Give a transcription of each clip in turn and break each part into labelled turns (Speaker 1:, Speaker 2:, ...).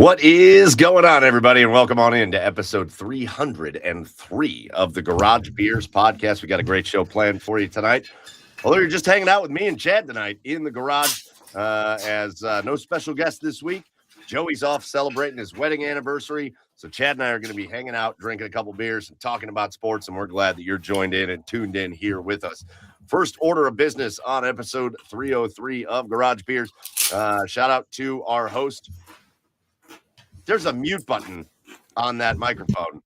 Speaker 1: What is going on, everybody, and welcome on in to episode 303 of the Garage Beers podcast. We got a great show planned for you tonight. Although you're just hanging out with me and Chad tonight in the garage, as no special guest this week. Joey's off celebrating his wedding anniversary, so Chad and I are going to be hanging out, drinking a couple beers, and talking about sports, and we're glad that you're joined in and tuned in here with us. First order of business on episode 303 of Garage Beers. Shout out to our host. There's a mute button on that microphone.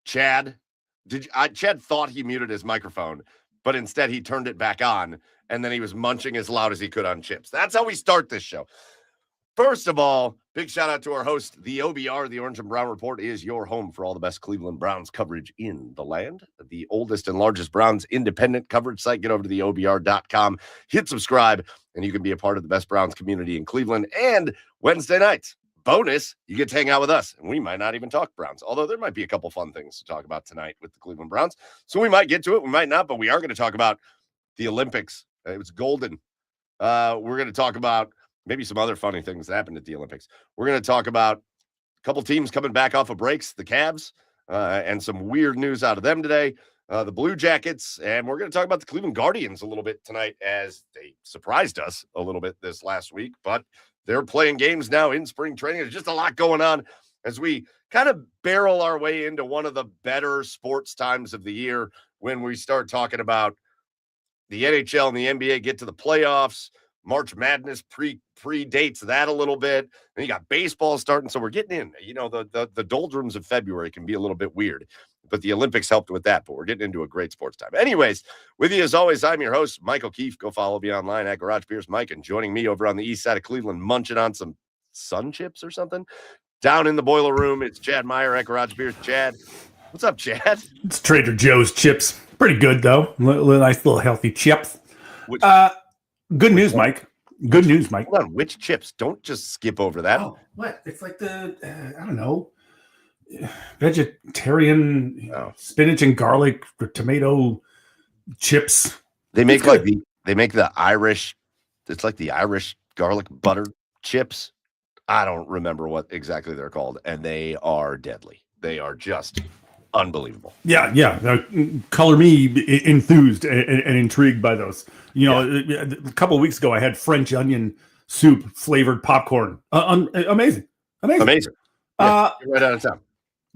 Speaker 1: Chad thought he muted his microphone, but instead he turned it back on, and then he was munching as loud as he could on chips. That's how we start this show. First of all, big shout out to our host. The OBR, the Orange and Brown Report, is your home for all the best Cleveland Browns coverage in the land. The oldest and largest Browns independent coverage site. Get over to the OBR.com, hit subscribe, and you can be a part of the best Browns community in Cleveland. And Wednesday nights, bonus, you get to hang out with us, and we might not even talk Browns, although there might be a couple fun things to talk about tonight with the Cleveland Browns. So we might get to it, we might not, but we are going to talk about the Olympics. It was golden. We're going to talk about maybe some other funny things that happened at the Olympics. We're going to talk about a couple teams coming back off of breaks, the Cavs, and some weird news out of them today, the Blue Jackets, and we're going to talk about the Cleveland Guardians a little bit tonight, as they surprised us a little bit this last week, but they're playing games now in spring training. There's just a lot going on as we kind of barrel our way into one of the better sports times of the year when we start talking about the NHL and the NBA get to the playoffs. March Madness predates that a little bit. Then you got baseball starting, so we're getting in. You know, the doldrums of February can be a little bit weird, but the Olympics helped with that. But we're getting into a great sports time. Anyways, with you as always, I'm your host, Michael Keefe. Go follow me online at Garage Beers Mike, and joining me over on the east side of Cleveland, munching on some sun chips or something. Down in the boiler room, it's Chad Meyer at Garage Beers. Chad, what's up, Chad?
Speaker 2: It's Trader Joe's chips. Pretty good though. Nice little healthy chips. Good news, Mike. Good news, Mike.
Speaker 1: Hold on, which chips? Don't just skip over that.
Speaker 2: Oh, what? It's like the I don't know, vegetarian spinach and garlic or tomato chips.
Speaker 1: They make the Irish. It's like the Irish garlic butter chips. I don't remember what exactly they're called, and they are deadly. They are just unbelievable.
Speaker 2: Yeah. Color me enthused and intrigued by those. You know, a couple of weeks ago, I had French onion soup flavored popcorn. Amazing.
Speaker 1: Yeah, right out of town.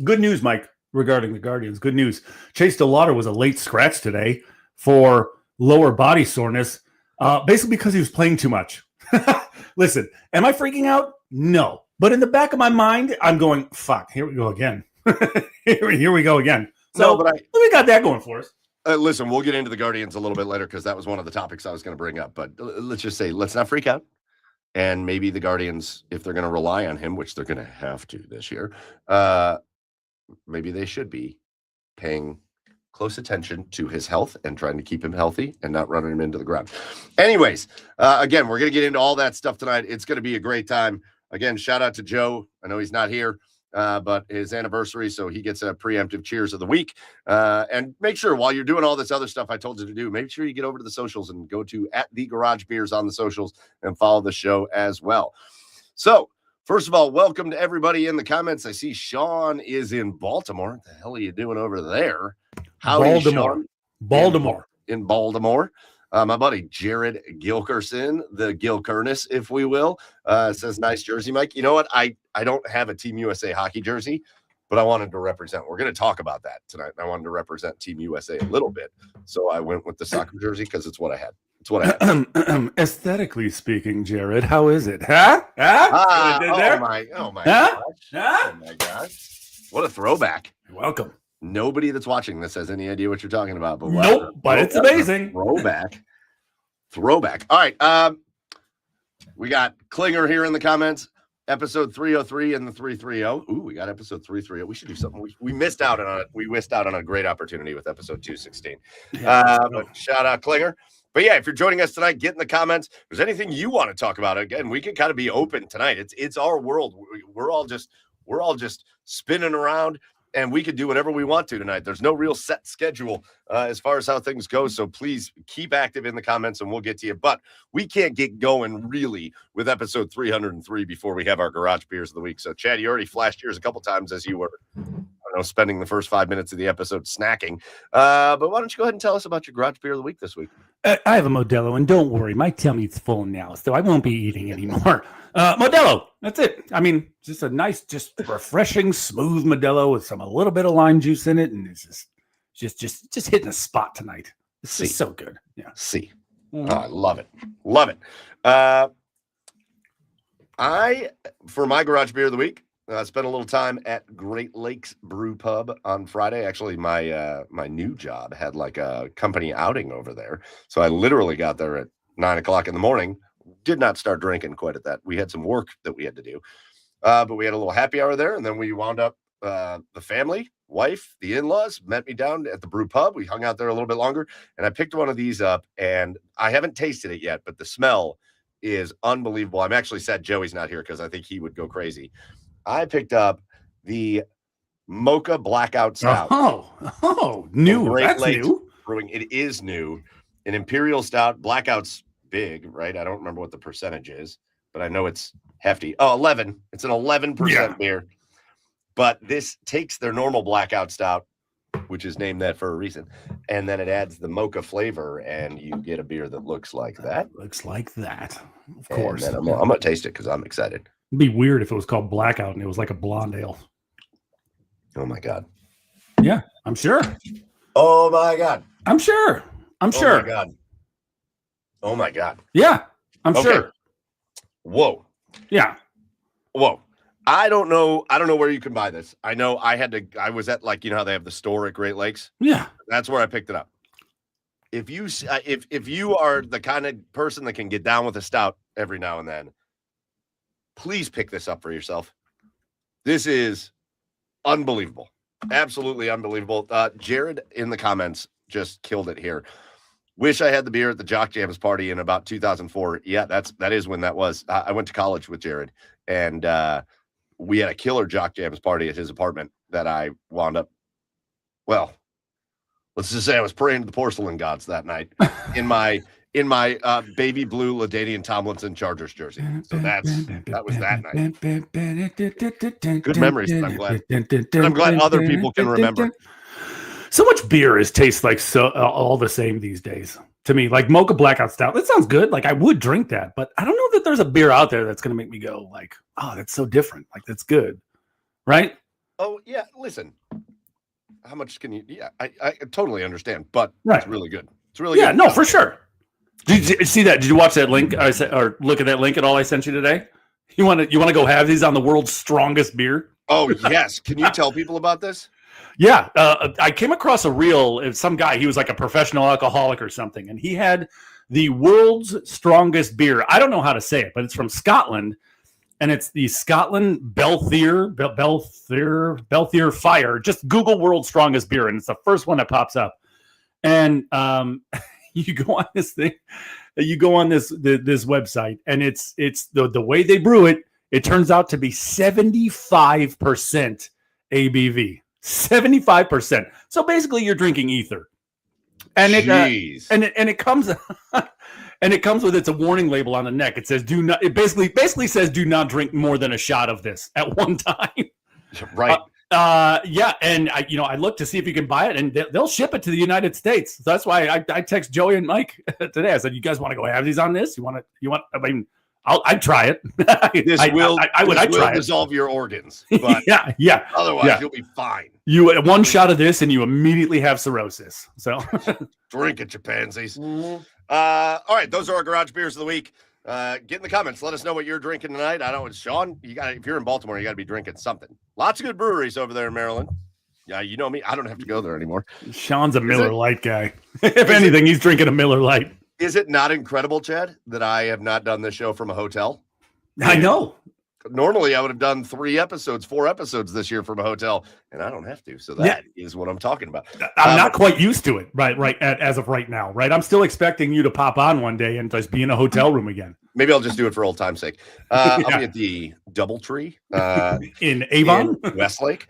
Speaker 2: Good news, Mike, regarding the Guardians. Good news. Chase DeLauder was a late scratch today for lower body soreness, basically because he was playing too much. Listen, am I freaking out? No. But in the back of my mind, I'm going, fuck, here we go again. Here we go again. So we got that going for us.
Speaker 1: Listen, we'll get into the Guardians a little bit later because that was one of the topics I was going to bring up. But let's just say, let's not freak out. And maybe the Guardians, if they're going to rely on him, which they're going to have to this year, maybe they should be paying close attention to his health and trying to keep him healthy and not running him into the ground. Anyways, again, we're going to get into all that stuff tonight. It's going to be a great time. Again, shout out to Joe. I know he's not here. But his anniversary, so he gets a preemptive cheers of the week. And make sure while you're doing all this other stuff I told you to do, make sure you get over to the socials and go to @TheGarageBeers on the socials and follow the show as well. So, first of all, welcome to everybody in the comments. I see Sean is in Baltimore. What the hell are you doing over there?
Speaker 2: Baltimore.
Speaker 1: In Baltimore. My buddy Jared Gilkerson, the Gilkernus, if we will, says, nice jersey, Mike. You know what? I don't have a Team USA hockey jersey, but I wanted to represent. We're going to talk about that tonight. I wanted to represent Team USA a little bit. So I went with the soccer jersey because it's what I had. It's what I had.
Speaker 2: Aesthetically speaking, Jared, how is it? Huh?
Speaker 1: Oh my gosh. Oh my gosh. What a throwback.
Speaker 2: You're welcome.
Speaker 1: Nobody that's watching this has any idea what you're talking about. But
Speaker 2: nope, but it's amazing.
Speaker 1: Throwback. All right. We got Klinger here in the comments. Episode 303 and the 330. Ooh, we got episode 330. We should do something. We missed out on it. We missed out on a great opportunity with episode 216. But shout out Klinger. But yeah, if you're joining us tonight, get in the comments. If there's anything you want to talk about, again, we can kind of be open tonight. It's our world. We're all just spinning around. and we can do whatever we want to tonight. There's no real set schedule as far as how things go. So please keep active in the comments and we'll get to you. But we can't get going really with episode 303 before we have our garage beers of the week. So Chad, you already flashed yours a couple times as you were spending the first 5 minutes of the episode snacking. But why don't you go ahead and tell us about your garage beer of the week this week?
Speaker 2: I have a Modelo, and don't worry, my tummy's full now, so I won't be eating anymore. Modelo, that's it. I mean, just a nice, just refreshing, smooth Modelo with a little bit of lime juice in it, and it's just hitting a spot tonight. It's just so good. Yeah.
Speaker 1: See,
Speaker 2: Mm-hmm.
Speaker 1: I love it. For my garage beer of the week, I spent a little time at Great Lakes Brew Pub on Friday. Actually, my new job had like a company outing over there. So I literally got there at 9 o'clock in the morning. Did not start drinking quite at that. We had some work that we had to do. But we had a little happy hour there. And then we wound up, the family, wife, the in-laws met me down at the brew pub. We hung out there a little bit longer. And I picked one of these up. And I haven't tasted it yet, but the smell is unbelievable. I'm actually sad Joey's not here because I think he would go crazy. I picked up the Mocha Blackout Stout.
Speaker 2: New. That's new.
Speaker 1: Brewing. It is new. An Imperial Stout. Blackout's big, right? I don't remember what the percentage is, but I know it's hefty. Oh, 11. It's an 11% beer. But this takes their normal Blackout Stout, which is named that for a reason, and then it adds the mocha flavor, and you get a beer that looks like that.
Speaker 2: Of course.
Speaker 1: I'm going to taste it because I'm excited.
Speaker 2: It'd be weird if it was called Blackout and it was like a blonde ale.
Speaker 1: Oh my God.
Speaker 2: Yeah, I'm sure.
Speaker 1: Oh my God.
Speaker 2: I'm sure.
Speaker 1: Oh my God. Oh my God.
Speaker 2: Yeah, I'm sure.
Speaker 1: Whoa.
Speaker 2: Yeah.
Speaker 1: Whoa. I don't know where you can buy this. I know I was at, like, you know how they have the store at Great Lakes?
Speaker 2: Yeah.
Speaker 1: That's where I picked it up. If you are the kind of person that can get down with a stout every now and then, please pick this up for yourself. This is unbelievable. Absolutely unbelievable. Jared in the comments just killed it here. Wish I had the beer at the Jock Jams party in about 2004. Yeah, that is when that was. I went to college with Jared, and we had a killer Jock Jams party at his apartment that I wound up. Well, let's just say I was praying to the porcelain gods that night in my baby blue LaDainian Tomlinson Chargers jersey. So that was that night. Good memories. I'm glad other people can remember.
Speaker 2: So much beer tastes like all the same these days to me. Like Mocha Blackout Stout, that sounds good. Like I would drink that, but I don't know that there's a beer out there that's going to make me go like, oh, that's so different. Like that's good, right?
Speaker 1: Oh yeah. Listen, how much can you? Yeah, I totally understand, but
Speaker 2: right.
Speaker 1: It's really good. It's really good.
Speaker 2: Yeah, no, for sure. Did you see that? Did you watch that link? Or look at that link at all I sent you today? You want to go have these on the world's strongest beer?
Speaker 1: Oh yes. Can you tell people about this?
Speaker 2: Yeah, I came across a reel of some guy. He was like a professional alcoholic or something, and he had the world's strongest beer. I don't know how to say it, but it's from Scotland, and it's the Scotland Belthier Fire. Just Google world's strongest beer, and it's the first one that pops up. And you go on this thing, you go on this website, and it's the way they brew it. It turns out to be 75% ABV. 75%. So basically, you're drinking ether, and it comes and it comes with a warning label on the neck. It says do not. It basically says do not drink more than a shot of this at one time.
Speaker 1: Right.
Speaker 2: Yeah, and I looked to see if you can buy it, and they'll ship it to the United States. So that's why I text Joey and Mike today. I said, "You guys want to go have these on this? You want? I mean, I'd try it.
Speaker 1: I would
Speaker 2: try
Speaker 1: dissolve your organs. But
Speaker 2: yeah.
Speaker 1: Otherwise, you'll be fine.
Speaker 2: You one shot of this, and you immediately have cirrhosis. So
Speaker 1: drink it, you pansies. Mm-hmm. All right, those are our garage beers of the week. Get in the comments. Let us know what you're drinking tonight. I know, Sean, if you're in Baltimore, you got to be drinking something. Lots of good breweries over there in Maryland. Yeah, you know me. I don't have to go there anymore.
Speaker 2: Sean's a Miller Lite guy. If anything, he's drinking a Miller Lite.
Speaker 1: Is it not incredible, Chad, that I have not done this show from a hotel?
Speaker 2: I know.
Speaker 1: Normally, I would have done 4 episodes this year from a hotel, and I don't have to. So that is what I'm talking about.
Speaker 2: I'm not quite used to it, right? As of right now, right? I'm still expecting you to pop on one day and just be in a hotel room again.
Speaker 1: Maybe I'll just do it for old time's sake. I'll be at the Doubletree
Speaker 2: in Avon,
Speaker 1: in Westlake.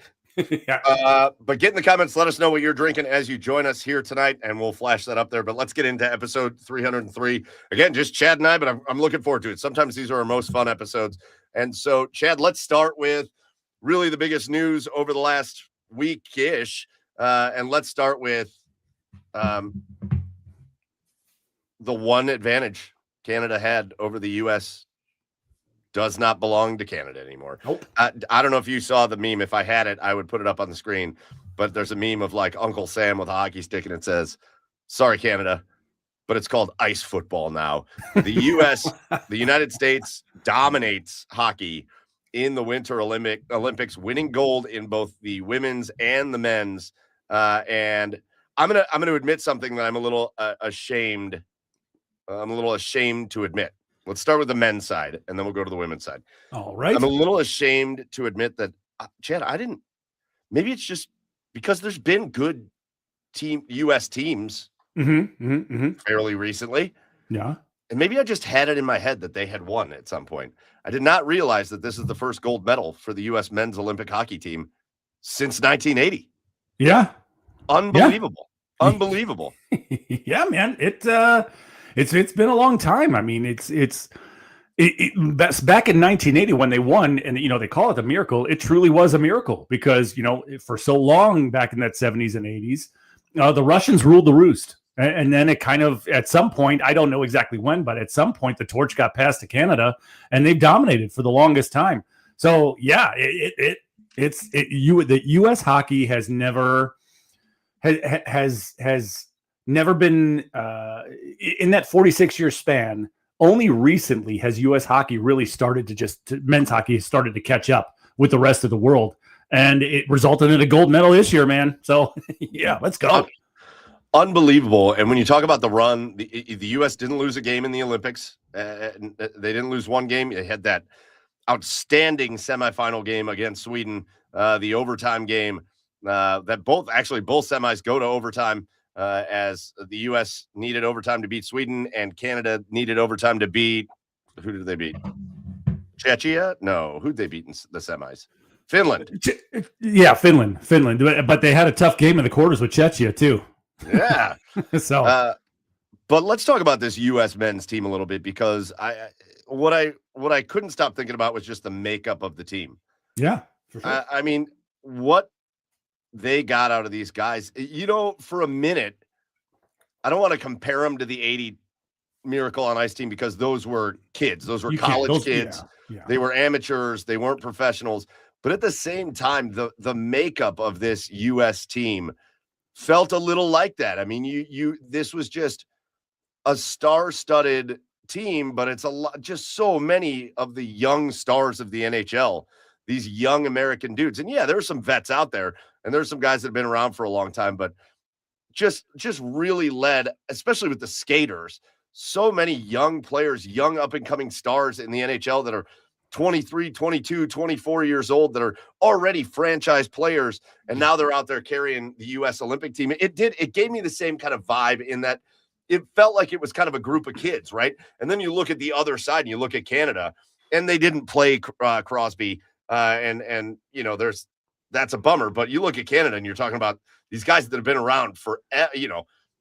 Speaker 2: Yeah.
Speaker 1: But get in the comments. Let us know what you're drinking as you join us here tonight, and we'll flash that up there. But let's get into episode 303. Again, just Chad and I, but I'm looking forward to it. Sometimes these are our most fun episodes. And so, Chad, let's start with really the biggest news over the last week-ish. And let's start with the one advantage Canada had over the U.S. does not belong to Canada anymore.
Speaker 2: Nope.
Speaker 1: I don't know if you saw the meme. If I had it, I would put it up on the screen. But there's a meme of like Uncle Sam with a hockey stick, and it says, "Sorry, Canada, but it's called ice football now." The U.S., the United States, dominates hockey in the Winter Olympics, winning gold in both the women's and the men's. And I'm gonna admit something that I'm a little ashamed. I'm a little ashamed to admit. Let's start with the men's side, and then we'll go to the women's side.
Speaker 2: All right.
Speaker 1: I'm a little ashamed to admit that, Chad, maybe it's just because there's been good U.S. teams fairly recently.
Speaker 2: Yeah.
Speaker 1: And maybe I just had it in my head that they had won at some point. I did not realize that this is the first gold medal for the U.S. men's Olympic hockey team since 1980.
Speaker 2: Yeah.
Speaker 1: Unbelievable.
Speaker 2: Yeah.
Speaker 1: Unbelievable.
Speaker 2: Yeah, man. It's been a long time. I mean, that's back in 1980 when they won, and they call it a miracle. It truly was a miracle because for so long back in that 70s and 80s, the Russians ruled the roost, and then it kind of at some point, I don't know exactly when, but at some point the torch got passed to Canada, and they've dominated for the longest time. So yeah, the U.S. hockey has never never been in that 46-year span. Only recently has U.S. hockey really started men's hockey has started to catch up with the rest of the world, and it resulted in a gold medal this year, man. So yeah, let's go.
Speaker 1: Unbelievable. And when you talk about the run, the U.S. didn't lose a game in the Olympics. They didn't lose one game. They had that outstanding semifinal game against Sweden, the overtime game that both semis go to overtime. As the U.S. needed overtime to beat Sweden, and Canada needed overtime to beat, who did they beat? Czechia? No, who'd they beat in the semis? Finland.
Speaker 2: Yeah, Finland. But they had a tough game in the quarters with Czechia too.
Speaker 1: Yeah.
Speaker 2: So,
Speaker 1: but let's talk about this U.S. men's team a little bit, because what I couldn't stop thinking about was just the makeup of the team.
Speaker 2: Yeah, for sure.
Speaker 1: I mean, what they got out of these guys, for a minute, I don't want to compare them to the 80 Miracle on Ice team because those were kids. Those were college kids. Yeah. They were amateurs. They weren't professionals. But at the same time, the makeup of this U.S. team felt a little like that. I mean, this was just a star-studded team, but it's just so many of the young stars of the NHL, these young American dudes. And yeah, there are some vets out there, and there's some guys that have been around for a long time, but just really led, especially with the skaters, so many young players, young up-and-coming stars in the NHL that are 23, 22, 24 years old that are already franchise players, and now they're out there carrying the U.S. Olympic team. It gave me the same kind of vibe in that it felt like it was kind of a group of kids, right? And then you look at the other side and you look at Canada, and they didn't play Crosby, and that's a bummer. But you look at Canada and you're talking about these guys that have been around for,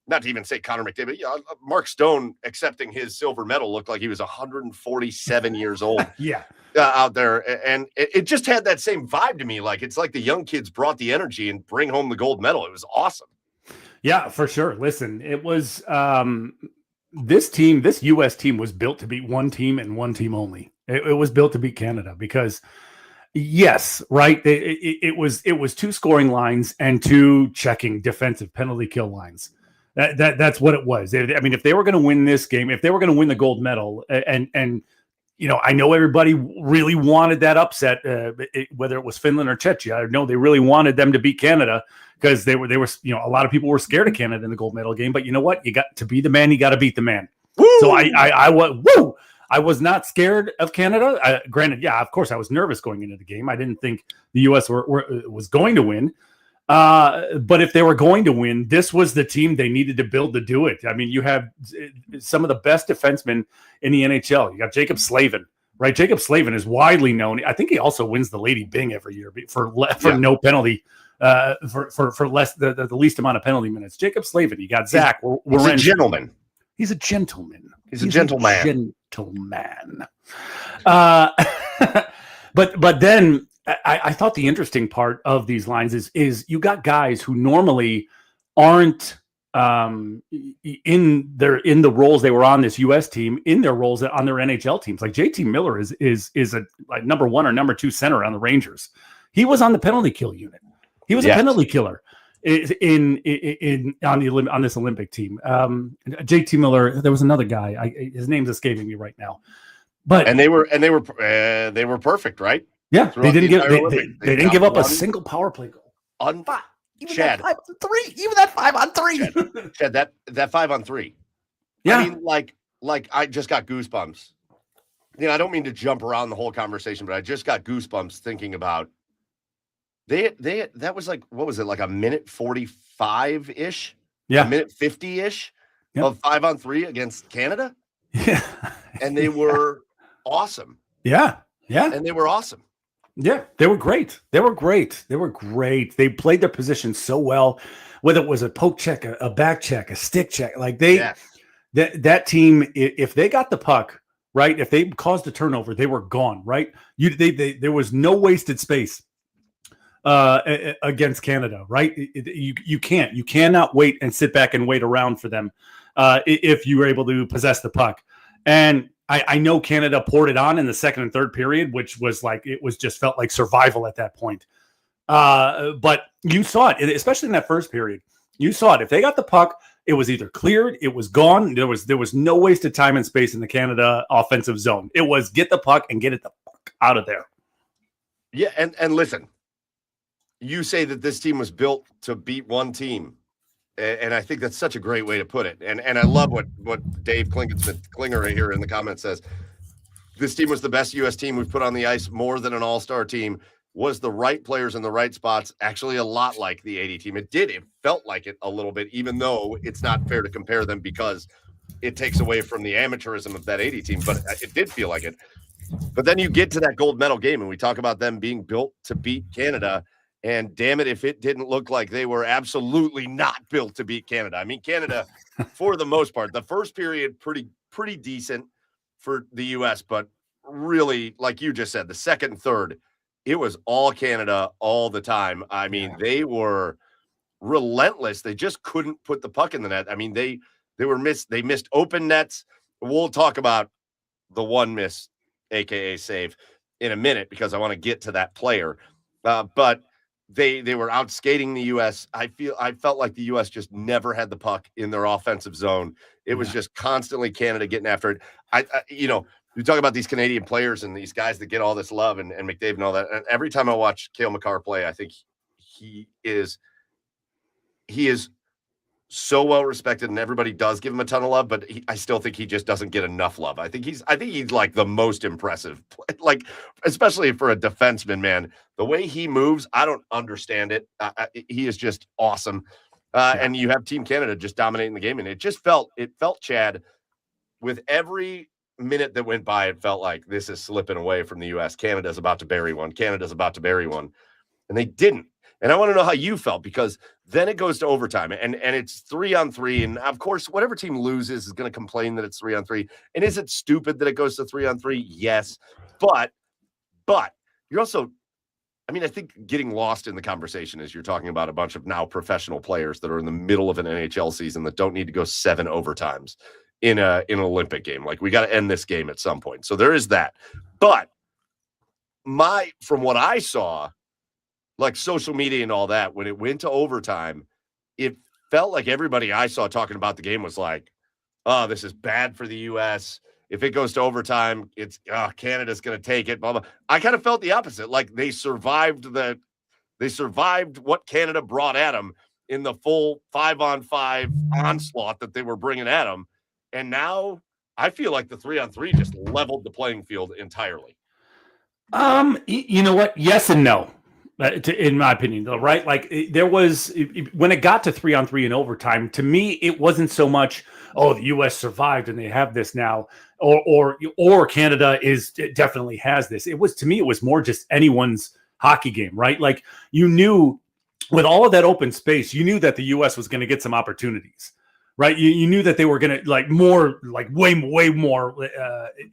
Speaker 1: not to even say Connor McDavid, Mark Stone accepting his silver medal looked like he was 147 years old.
Speaker 2: Yeah.
Speaker 1: Out there. And it just had that same vibe to me. Like, it's like the young kids brought the energy and bring home the gold medal. It was awesome.
Speaker 2: Yeah, for sure. Listen, it was this U.S. team was built to beat one team and one team only. It was built to beat Canada because, yes, right. It was two scoring lines and two checking defensive penalty kill lines. That's what it was. I mean, if they were going to win this game, if they were going to win the gold medal, and I know everybody really wanted that upset, whether it was Finland or Czechia. I know they really wanted them to beat Canada because they were a lot of people were scared of Canada in the gold medal game. But you know what? You got to be the man. You got to beat the man. Woo! So I was not scared of Canada. Granted, yeah, of course I was nervous going into the game. I didn't think the U.S. was going to win. But if they were going to win, this was the team they needed to build to do it. I mean, you have some of the best defensemen in the NHL. You got Jacob Slavin, right? Jacob Slavin is widely known. I think he also wins the Lady Bing every year for no penalty, for less the least amount of penalty minutes. Jacob Slavin. You got Zach.
Speaker 1: He's a gentleman.
Speaker 2: He's a gentleman.
Speaker 1: He's a gentleman.
Speaker 2: But then I thought the interesting part of these lines is you got guys who normally aren't in the roles they were on this U.S. team, in their roles on their NHL teams. Like JT Miller is a like number 1 or number 2 center on the Rangers. He was on the penalty kill unit. He was a penalty killer on this Olympic team. JT Miller. There was another guy. His name's escaping me right now. But
Speaker 1: they were perfect, right?
Speaker 2: Yeah, they didn't give up a single power play goal.
Speaker 1: Even Chad, that 5-on-3. Chad, that 5-on-3. Yeah. I mean, like I just got goosebumps. I don't mean to jump around the whole conversation, but I just got goosebumps thinking about that was like, what was it, like a minute 45-ish?
Speaker 2: Yeah.
Speaker 1: A minute 50-ish of 5-on-3 against Canada?
Speaker 2: Yeah.
Speaker 1: And they were awesome.
Speaker 2: Yeah. Yeah.
Speaker 1: And they were awesome.
Speaker 2: Yeah, they were great. They They played their position so well, whether it was a poke check, a back check, a stick check. Like that team, if they got the puck, right, if they caused a turnover, they were gone, right? There was no wasted space against Canada, right? You cannot wait and sit back and wait around for them if you were able to possess the puck. And I know Canada poured it on in the second and third period, which was like, it was just felt like survival at that point. But you saw it, especially in that first period. You saw it. If they got the puck, it was either cleared, it was gone. There was no wasted time and space in the Canada offensive zone. It was get the puck and get it the fuck out of there.
Speaker 1: Yeah, and listen, you say that this team was built to beat one team. And I think that's such a great way to put it. And I love what Dave Klinger right here in the comments says. This team was the best U.S. team we've put on the ice, more than an all-star team. Was the right players in the right spots, actually a lot like the 80 team. It felt like it a little bit, even though it's not fair to compare them because it takes away from the amateurism of that 80 team, but it did feel like it. But then you get to that gold medal game, and we talk about them being built to beat Canada. And damn it, if it didn't look like they were absolutely not built to beat Canada. I mean, Canada, for the most part, the first period, pretty decent for the U.S., but really, like you just said, the second and third, it was all Canada all the time. I mean, they were relentless. They just couldn't put the puck in the net. I mean, they missed open nets. We'll talk about the one miss, aka save, in a minute because I want to get to that player. But they were out skating the U.S. I felt like the U.S. just never had the puck in their offensive zone. It was just constantly Canada getting after it. You talk about these Canadian players and these guys that get all this love and McDavid and all that. And every time I watch Cale Makar play, I think he is so well respected, and everybody does give him a ton of love, but I still think he just doesn't get enough love. I think he's like the most impressive, like especially for a defenseman, man. The way he moves, I don't understand it. He is just awesome. And you have Team Canada just dominating the game, and it felt, Chad, with every minute that went by, it felt like this is slipping away from the U.S. Canada's about to bury one. And they didn't. And I want to know how you felt, because then it goes to overtime and it's 3-on-3. And of course, whatever team loses is going to complain that it's 3-on-3. And is it stupid that it goes to 3-on-3? Yes. But you're also, I mean, I think getting lost in the conversation is you're talking about a bunch of now professional players that are in the middle of an NHL season that don't need to go 7 overtimes in an Olympic game. Like, we got to end this game at some point. So there is that. But from what I saw, like social media and all that, when it went to overtime, it felt like everybody I saw talking about the game was like, oh, this is bad for the U.S. If it goes to overtime, it's Canada's going to take it, blah, blah. I kind of felt the opposite. Like, they survived what Canada brought at them in the full 5-on-5 onslaught that they were bringing at them. And now I feel like the 3-on-3 just leveled the playing field entirely.
Speaker 2: You know what? Yes and no. In my opinion, though, right? Like there was when it got to 3-on-3 in overtime. To me, it wasn't so much, oh, the U.S. survived and they have this now, or Canada definitely has this. It was, to me, it was more just anyone's hockey game, right? Like you knew with all of that open space, you knew that the U.S. was going to get some opportunities, right? You knew that they were going to way more.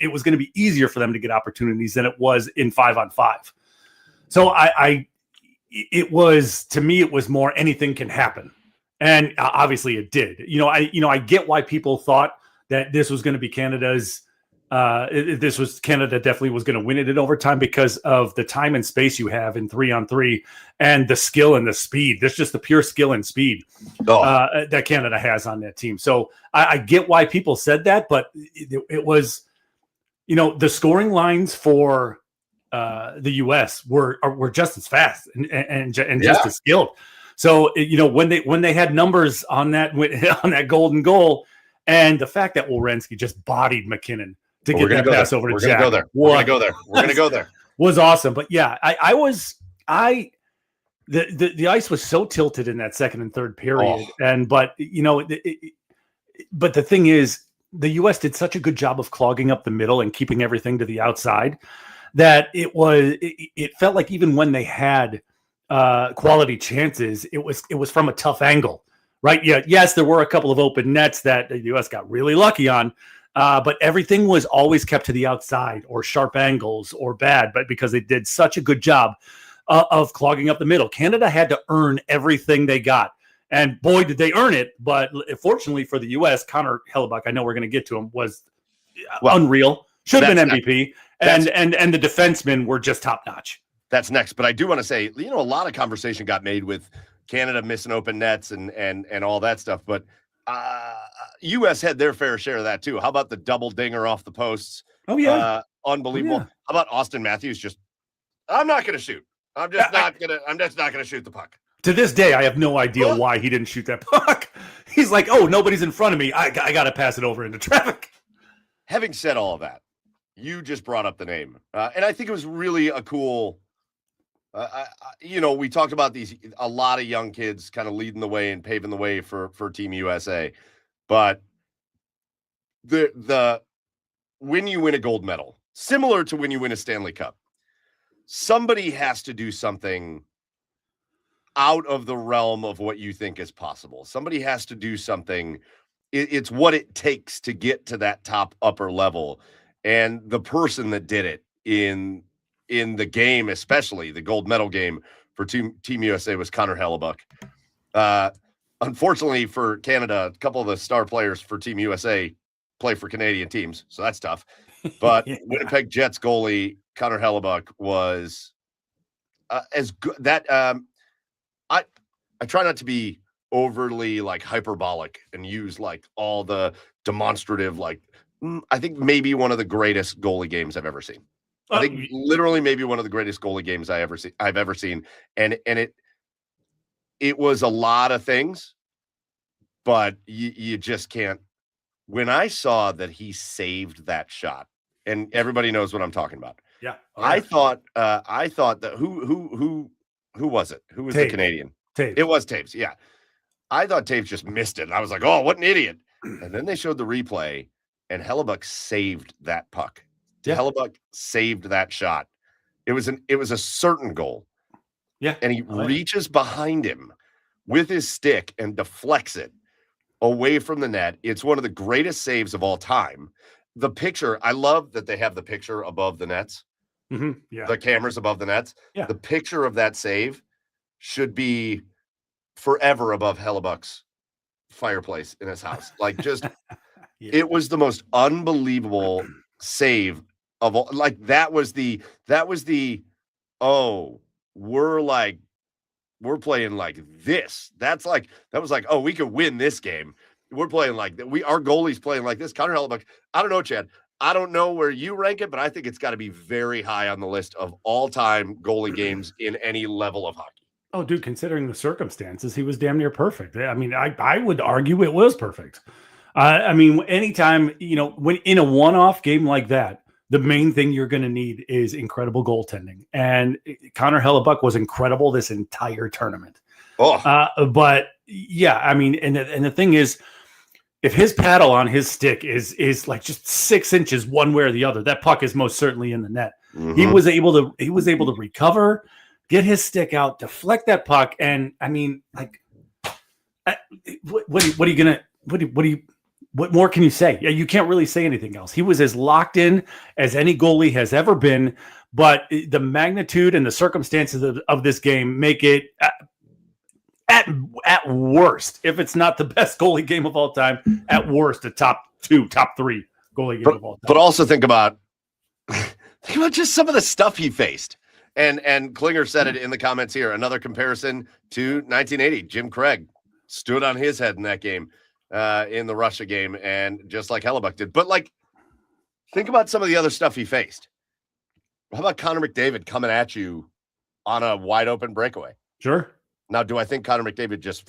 Speaker 2: It was going to be easier for them to get opportunities than it was in 5-on-5. So it was, to me, it was more anything can happen. And obviously it did. I get why people thought that this was going to be Canada's, Canada definitely was going to win it in overtime because of the time and space you have in 3-on-3 and the skill and the speed. There's just the pure skill and speed that Canada has on that team. So I get why people said that, but it was, the scoring lines for the U.S. were just as fast and just as skilled. So when they had numbers on that golden goal, and the fact that Werenski just bodied McKinnon to get that pass over to Jack,
Speaker 1: we're gonna go there.
Speaker 2: Was awesome. But yeah, the ice was so tilted in that second and third period, but the thing is, the U.S. did such a good job of clogging up the middle and keeping everything to the outside that it felt like even when they had quality chances, it was from a tough angle, right? Yeah, yes, there were a couple of open nets that the U.S. got really lucky on, but everything was always kept to the outside or sharp angles or bad, but because they did such a good job of clogging up the middle. Canada had to earn everything they got. And boy, did they earn it. But fortunately for the U.S., Connor Hellebuyck, I know we're going to get to him, was unreal. Should have been MVP. And the defensemen were just top notch.
Speaker 1: That's next. But I do want to say, a lot of conversation got made with Canada missing open nets and all that stuff. But U.S. had their fair share of that too. How about the double dinger off the posts?
Speaker 2: Oh, yeah.
Speaker 1: Unbelievable.
Speaker 2: Yeah.
Speaker 1: How about Austin Matthews? I'm not going to shoot. I'm just not going to shoot the puck.
Speaker 2: To this day, I have no idea why he didn't shoot that puck. He's like, oh, nobody's in front of me. I got to pass it over into traffic.
Speaker 1: Having said all of that, you just brought up the name. And I think it was really a cool, we talked about a lot of young kids kind of leading the way and paving the way for Team USA. But when you win a gold medal, similar to when you win a Stanley Cup, somebody has to do something out of the realm of what you think is possible. Somebody has to do something. It's what it takes to get to that top upper level. And the person that did it in the game, especially the gold medal game for Team USA, was Connor Hellebuyck. Unfortunately for Canada, a couple of the star players for Team USA play for Canadian teams, so that's tough. But yeah. Winnipeg Jets goalie Connor Hellebuyck was as good. That I try not to be overly hyperbolic and use all the demonstrative. I think maybe one of the greatest goalie games I've ever seen. I think literally maybe one of the greatest goalie games I've ever seen. And it was a lot of things, but you just can't. When I saw that he saved that shot, and everybody knows what I'm talking about.
Speaker 2: Yeah.
Speaker 1: I thought that who was it? Who was
Speaker 2: Taves.
Speaker 1: The Canadian?
Speaker 2: Taves.
Speaker 1: It was Taves. Yeah. I thought Taves just missed it. And I was like, oh, what an idiot. And then they showed the replay, and Hellebuyck saved that puck. Yeah. Hellebuyck saved that shot. It was a certain goal.
Speaker 2: Yeah.
Speaker 1: And he reaches behind him with his stick and deflects it away from the net. It's one of the greatest saves of all time. The picture, I love that they have the picture above the nets.
Speaker 2: Mm-hmm. Yeah.
Speaker 1: The cameras above the nets.
Speaker 2: Yeah.
Speaker 1: The picture of that save should be forever above Hellebuyck's fireplace in his house. It was the most unbelievable save of all. That was the we're playing like this. That was oh, we could win this game. We're playing like that. Our goalie's playing like this. Connor Hellebuyck. I don't know, Chad. I don't know where you rank it, but I think it's got to be very high on the list of all-time goalie games in any level of hockey.
Speaker 2: Oh, dude, considering the circumstances, he was damn near perfect. I mean, I would argue it was perfect. Anytime, when in a one-off game like that, the main thing you're going to need is incredible goaltending. And Connor Hellebuck was incredible this entire tournament. But yeah, I mean, and the thing is, if his paddle on his stick is like just 6 inches one way or the other, that puck is most certainly in the net. Mm-hmm. He was able to recover, get his stick out, deflect that puck, and I mean, like, what more can you say? Yeah, you can't really say anything else. He was as locked in as any goalie has ever been, but the magnitude and the circumstances of this game make it at worst, if it's not the best goalie game of all time, at worst a top 2, top 3 goalie game of all time.
Speaker 1: But also think about just some of the stuff he faced. And Klinger said it in the comments here. Another comparison to 1980. Jim Craig stood on his head in that game, in the Russia game, and just like Hellebuck did. But like, think about some of the other stuff he faced. How about Connor McDavid coming at you on a wide open breakaway?
Speaker 2: Sure.
Speaker 1: Now, do I think Connor McDavid just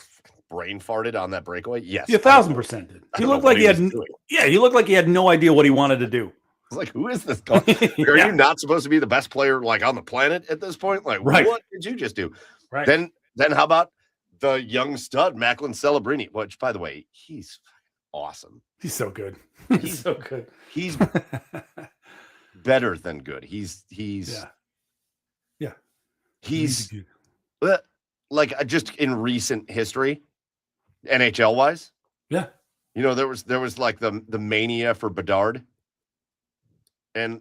Speaker 1: brain farted on that breakaway? Yes.
Speaker 2: 1,000% did. He looked like he had no idea what he wanted to do.
Speaker 1: It's like, who is this guy? Are you not supposed to be the best player like on the planet at this point? Like, What did you just do?
Speaker 2: Right.
Speaker 1: Then how about the young stud Macklin Celebrini? Which, by the way, he's awesome.
Speaker 2: He's so good. He's so good.
Speaker 1: He's better than good. He's like just in recent history, NHL wise.
Speaker 2: Yeah.
Speaker 1: You know, there was like the mania for Bedard. And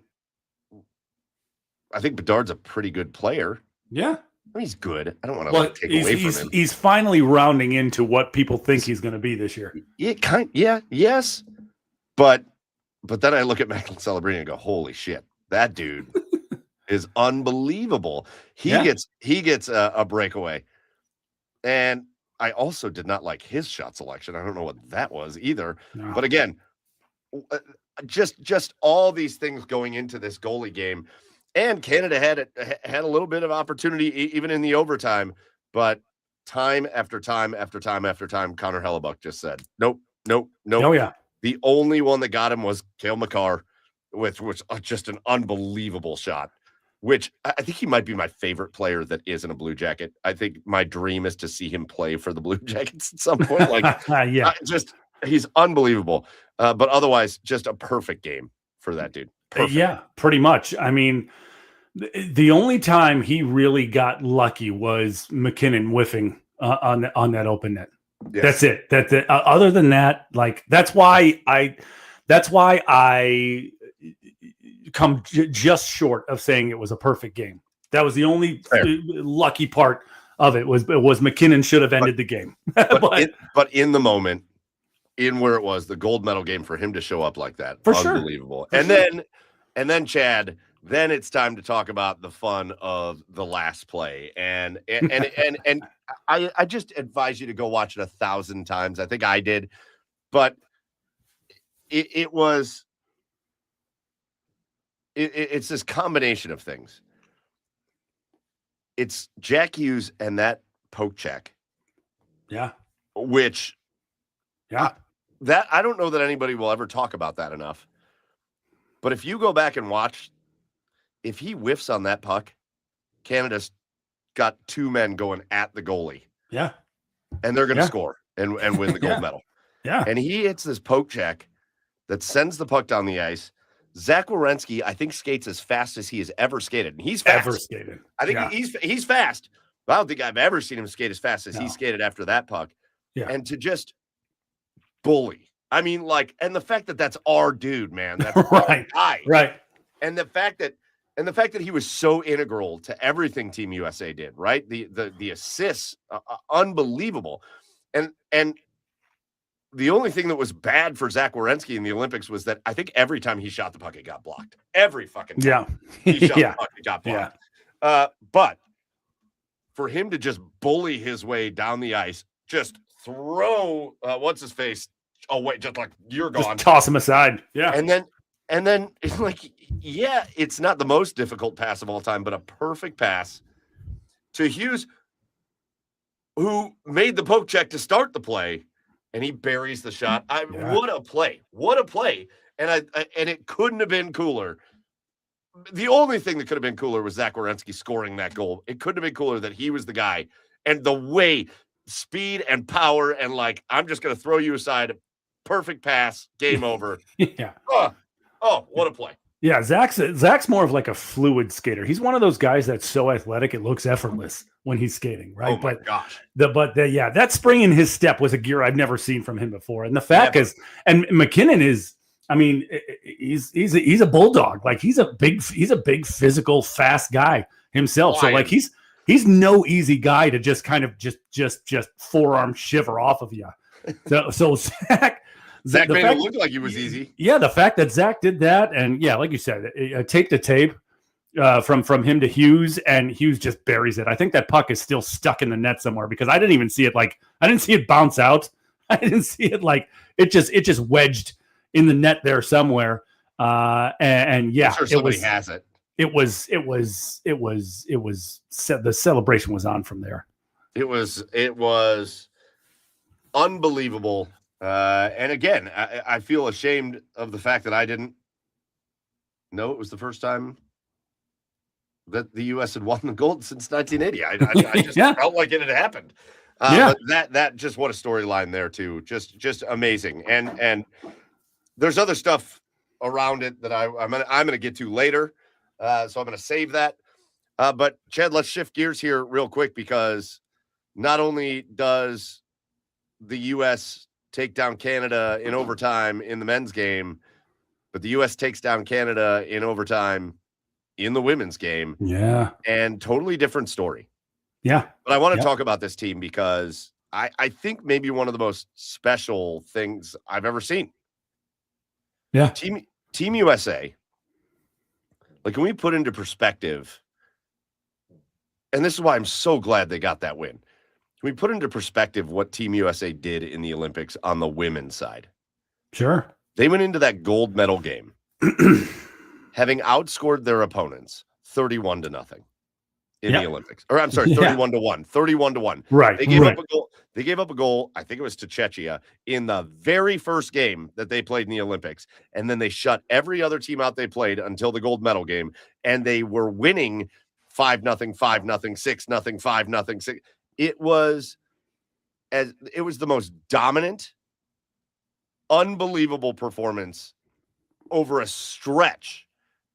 Speaker 1: I think Bedard's a pretty good player.
Speaker 2: Yeah.
Speaker 1: I mean, he's good. I don't want to take away from him.
Speaker 2: He's finally rounding into what people think he's going to be this year.
Speaker 1: Yes. But then I look at Macklin Celebrini and go, holy shit, that dude is unbelievable. He gets a breakaway. And I also did not like his shot selection. I don't know what that was either. No. But again, just all these things going into this goalie game, and Canada had a little bit of opportunity even in the overtime, but time after time after time after time, Connor Hellebuck just said, nope.
Speaker 2: Oh yeah.
Speaker 1: The only one that got him was Cale Makar, which was just an unbelievable shot, which I think he might be my favorite player that isn't a Blue Jacket. I think my dream is to see him play for the Blue Jackets at some point. Like, he's unbelievable. But otherwise, just a perfect game for that dude. Perfect.
Speaker 2: Yeah, pretty much. I mean, the only time he really got lucky was McKinnon whiffing on that open net. Yes. That's it. Other than that, like that's why I come just short of saying it was a perfect game. That was the only lucky part of it was McKinnon should have ended the game.
Speaker 1: but in the moment, in where it was the gold medal game, for him to show up like that, unbelievable. And then Chad, then it's time to talk about the fun of the last play. And I just advise you to go watch it 1,000 times. I think I did, but it's this combination of things. It's Jack Hughes and that poke check.
Speaker 2: Yeah.
Speaker 1: Which, that I don't know that anybody will ever talk about that enough. But if you go back and watch, if he whiffs on that puck, Canada's got 2 men going at the goalie.
Speaker 2: Yeah.
Speaker 1: And they're going to score and win the gold medal.
Speaker 2: Yeah.
Speaker 1: And he hits this poke check that sends the puck down the ice. Zach Werenski, I think, skates as fast as he has ever skated. And he's fast.
Speaker 2: Ever skated.
Speaker 1: I think he's fast. But I don't think I've ever seen him skate as fast as he skated after that puck.
Speaker 2: Yeah.
Speaker 1: And to just bully. I mean, like, and the fact that that's our dude, man. That's
Speaker 2: right.
Speaker 1: Guy.
Speaker 2: Right.
Speaker 1: And the fact that he was so integral to everything Team USA did, right? The assists, unbelievable. And the only thing that was bad for Zach Werenski in the Olympics was that I think every time he shot the puck, it got blocked. Every fucking time he shot the puck, it got blocked. Yeah. But for him to just bully his way down the ice, just throw what's his face away, just like you're gone,
Speaker 2: just toss him aside. Yeah.
Speaker 1: And then it's like, it's not the most difficult pass of all time, but a perfect pass to Hughes, who made the poke check to start the play, and he buries the shot. What a play. And and it couldn't have been cooler the only thing that could have been cooler was Zach Werenski scoring that goal. It couldn't have been cooler that he was the guy. And the way, speed and power, and like, I'm just going to throw you aside. Perfect pass, game over.
Speaker 2: Yeah.
Speaker 1: Oh, what a play.
Speaker 2: Yeah, Zach's more of like a fluid skater. He's one of those guys that's so athletic it looks effortless when he's skating, right?
Speaker 1: Oh my gosh.
Speaker 2: Yeah, that spring in his step was a gear I've never seen from him before. And the fact is, and McKinnon is, I mean, he's a bulldog. Like he's a big physical, fast guy himself. So like he's no easy guy to just kind of just forearm shiver off of you. So Zach
Speaker 1: made it look like he was easy.
Speaker 2: Yeah, the fact that Zach did that, and yeah, like you said, tape to tape from him to Hughes, and Hughes just buries it. I think that puck is still stuck in the net somewhere because I didn't even see it. Like I didn't see it bounce out. I didn't see it like it just wedged in the net there somewhere. And yeah,
Speaker 1: I'm sure somebody has it.
Speaker 2: It was the celebration was on from there.
Speaker 1: It was unbelievable. And again, I feel ashamed of the fact that I didn't know it was the first time that the U.S. had won the gold since 1980. I just felt like it had happened. But that just what a storyline there too. Just amazing. And there's other stuff around it that I'm gonna get to later. So I'm gonna save that. But Chad, let's shift gears here real quick because not only does the U.S. take down Canada in overtime in the men's game, but the U.S. takes down Canada in overtime in the women's game.
Speaker 2: Yeah.
Speaker 1: And totally different story.
Speaker 2: Yeah.
Speaker 1: But I want to talk about this team because I think maybe one of the most special things I've ever seen.
Speaker 2: Yeah.
Speaker 1: Team USA, like, can we put into perspective, and this is why I'm so glad they got that win. Can we put into perspective what Team USA did in the Olympics on the women's side?
Speaker 2: Sure.
Speaker 1: They went into that gold medal game having outscored their opponents 31-0 in the Olympics. Or I'm sorry, 31-1. 31-1.
Speaker 2: Right.
Speaker 1: They gave up a goal. They gave up a goal, I think it was to Czechia, in the very first game that they played in the Olympics. And then they shut every other team out they played until the gold medal game. And they were winning 5-0, 5-0, 6-0, 5-0, 6. It was the most dominant, unbelievable performance over a stretch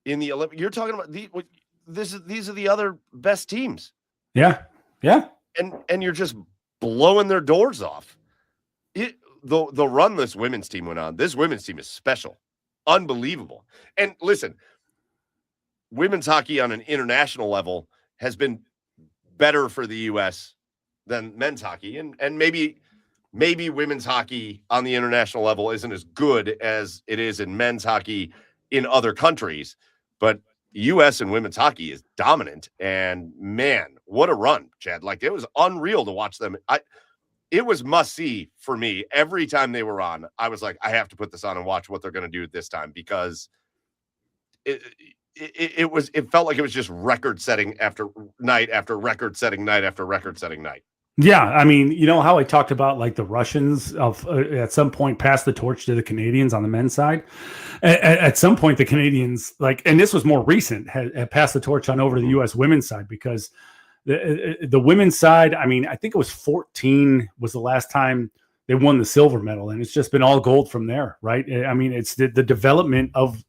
Speaker 1: in the Olympics. You're talking about these are the other best teams.
Speaker 2: Yeah. Yeah.
Speaker 1: And you're just blowing their doors off. The run this women's team went on. This women's team is special. Unbelievable. And listen, women's hockey on an international level has been better for the US than men's hockey. And maybe women's hockey on the international level isn't as good as it is in men's hockey in other countries, but U.S. and women's hockey is dominant. And man, what a run, Chad. Like, it was unreal to watch them. It was must see for me. Every time they were on, I was like, I have to put this on and watch what they're going to do this time, because it felt like it was just record setting after night after record setting night after record setting night.
Speaker 2: Yeah, I mean, you know how I talked about like the Russians at some point passed the torch to the Canadians on the men's side. At some point, the Canadians, like, and this was more recent, had passed the torch on over to the U.S. women's side, because the women's side, I mean, I think it was 14 was the last time they won the silver medal, and it's just been all gold from there, right? I mean, it's the development of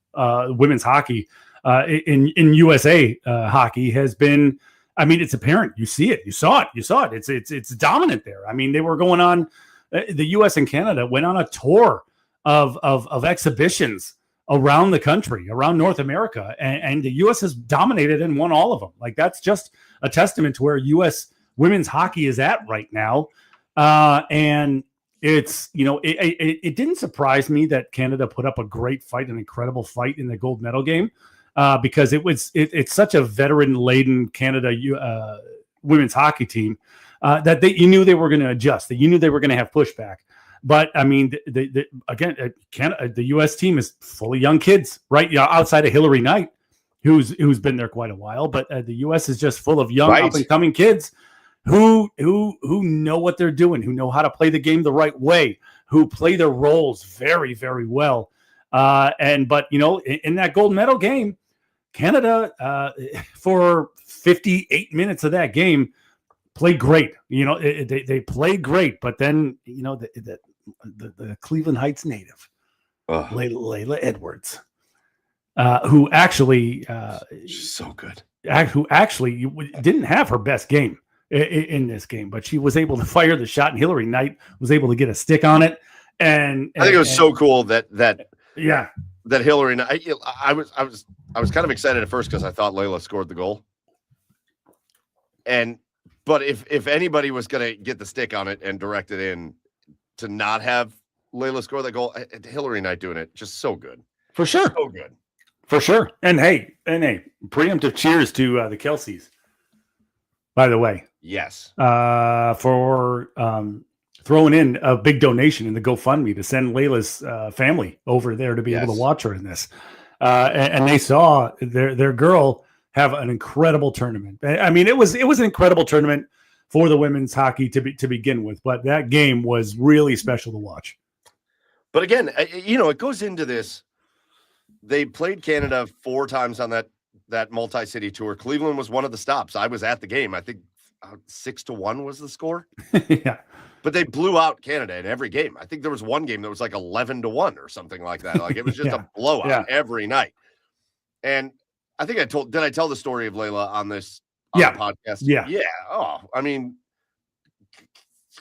Speaker 2: women's hockey in USA hockey has been. I mean, it's apparent. You see it. You saw it. It's dominant there. I mean, they were going on. The U.S. and Canada went on a tour of exhibitions around the country, around North America, and the U.S. has dominated and won all of them. Like, that's just a testament to where U.S. women's hockey is at right now. And it's, you know, it didn't surprise me that Canada put up a great fight, an incredible fight in the gold medal game. Because it's such a veteran-laden Canada women's hockey team that you knew they were going to adjust, that you knew they were going to have pushback. But I mean, again, Canada, the U.S. team is full of young kids, right? Yeah, outside of Hillary Knight, who's been there quite a while. But the U.S. is just full of young up-and-coming kids who know what they're doing, who know how to play the game the right way, who play their roles very, very well. But you know, in that gold medal game, Canada, for 58 minutes of that game, played great. They played great, but then the Cleveland Heights native, Layla Edwards, who actually
Speaker 1: she's so good.
Speaker 2: Who actually didn't have her best game in this game, but she was able to fire the shot, and Hillary Knight was able to get a stick on it. And
Speaker 1: I think it was so cool that Hillary Knight. I was kind of excited at first because I thought Layla scored the goal, but if anybody was going to get the stick on it and direct it in to not have Layla score that goal, Hillary Knight doing it, just so good.
Speaker 2: For sure.
Speaker 1: So good.
Speaker 2: For sure. And hey, preemptive cheers to the Kelseys, by the way.
Speaker 1: Yes.
Speaker 2: For throwing in a big donation in the GoFundMe to send Layla's family over there to be able to watch her in this. And they saw their girl have an incredible tournament. I mean, it was an incredible tournament for the women's hockey to begin with, but that game was really special to watch.
Speaker 1: But again, it goes into this. They played Canada 4 times on that multi-city tour. Cleveland was one of the stops. I was at the game. I think 6-1 was the score.
Speaker 2: Yeah.
Speaker 1: But they blew out Canada in every game. I think there was one game that was like 11-1 or something like that. Like it was just a blowout every night. And I think did I tell the story of Layla on the podcast?
Speaker 2: Yeah.
Speaker 1: Yeah. Oh, I mean,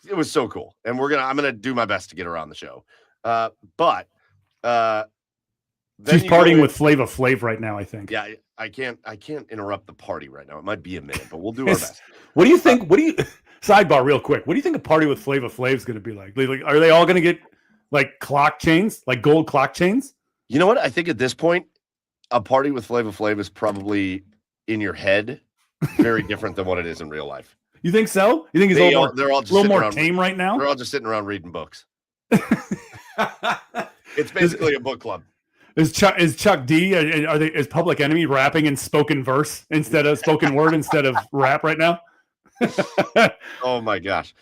Speaker 1: it was so cool. And I'm going to do my best to get her on the show. But
Speaker 2: she's partying with Flava Flav right now, I think.
Speaker 1: Yeah, I can't interrupt the party right now. It might be a minute, but we'll do our best.
Speaker 2: What do you think? Sidebar real quick. What do you think a party with Flava Flav is going to be like? Like, are they all going to get like clock chains, like gold clock chains?
Speaker 1: You know what? I think at this point, a party with Flava Flav is probably in your head very different than what it is in real life.
Speaker 2: You think so? You think
Speaker 1: they're all just a little
Speaker 2: more tame right now?
Speaker 1: They're all just sitting around reading books. It's basically a book club.
Speaker 2: Is Chuck D? Is Public Enemy rapping in spoken verse instead of spoken word instead of rap right now?
Speaker 1: Oh my gosh!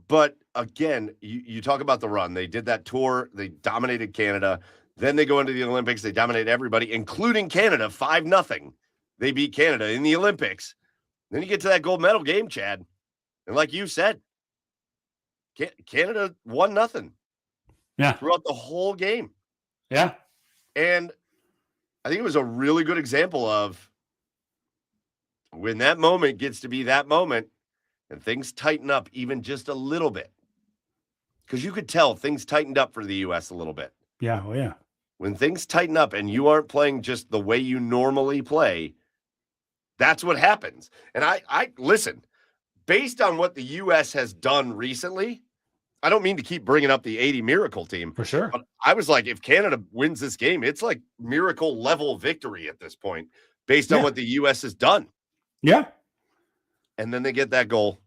Speaker 1: But again, you talk about the run. They did that tour. They dominated Canada. Then they go into the Olympics. They dominate everybody, including Canada, 5-0. They beat Canada in the Olympics. Then you get to that gold medal game, Chad, and like you said, Canada won nothing.
Speaker 2: Yeah,
Speaker 1: throughout the whole game.
Speaker 2: Yeah,
Speaker 1: and I think it was a really good example of when that moment gets to be that moment and things tighten up even just a little bit. Because you could tell things tightened up for the U.S. a little bit.
Speaker 2: Yeah, oh yeah.
Speaker 1: When things tighten up and you aren't playing just the way you normally play, that's what happens. And I listen, based on what the U.S. has done recently, I don't mean to keep bringing up the 80 Miracle team.
Speaker 2: For sure.
Speaker 1: But I was like, if Canada wins this game, it's like miracle level victory at this point based on what the U.S. has done.
Speaker 2: Yeah.
Speaker 1: And then they get that goal.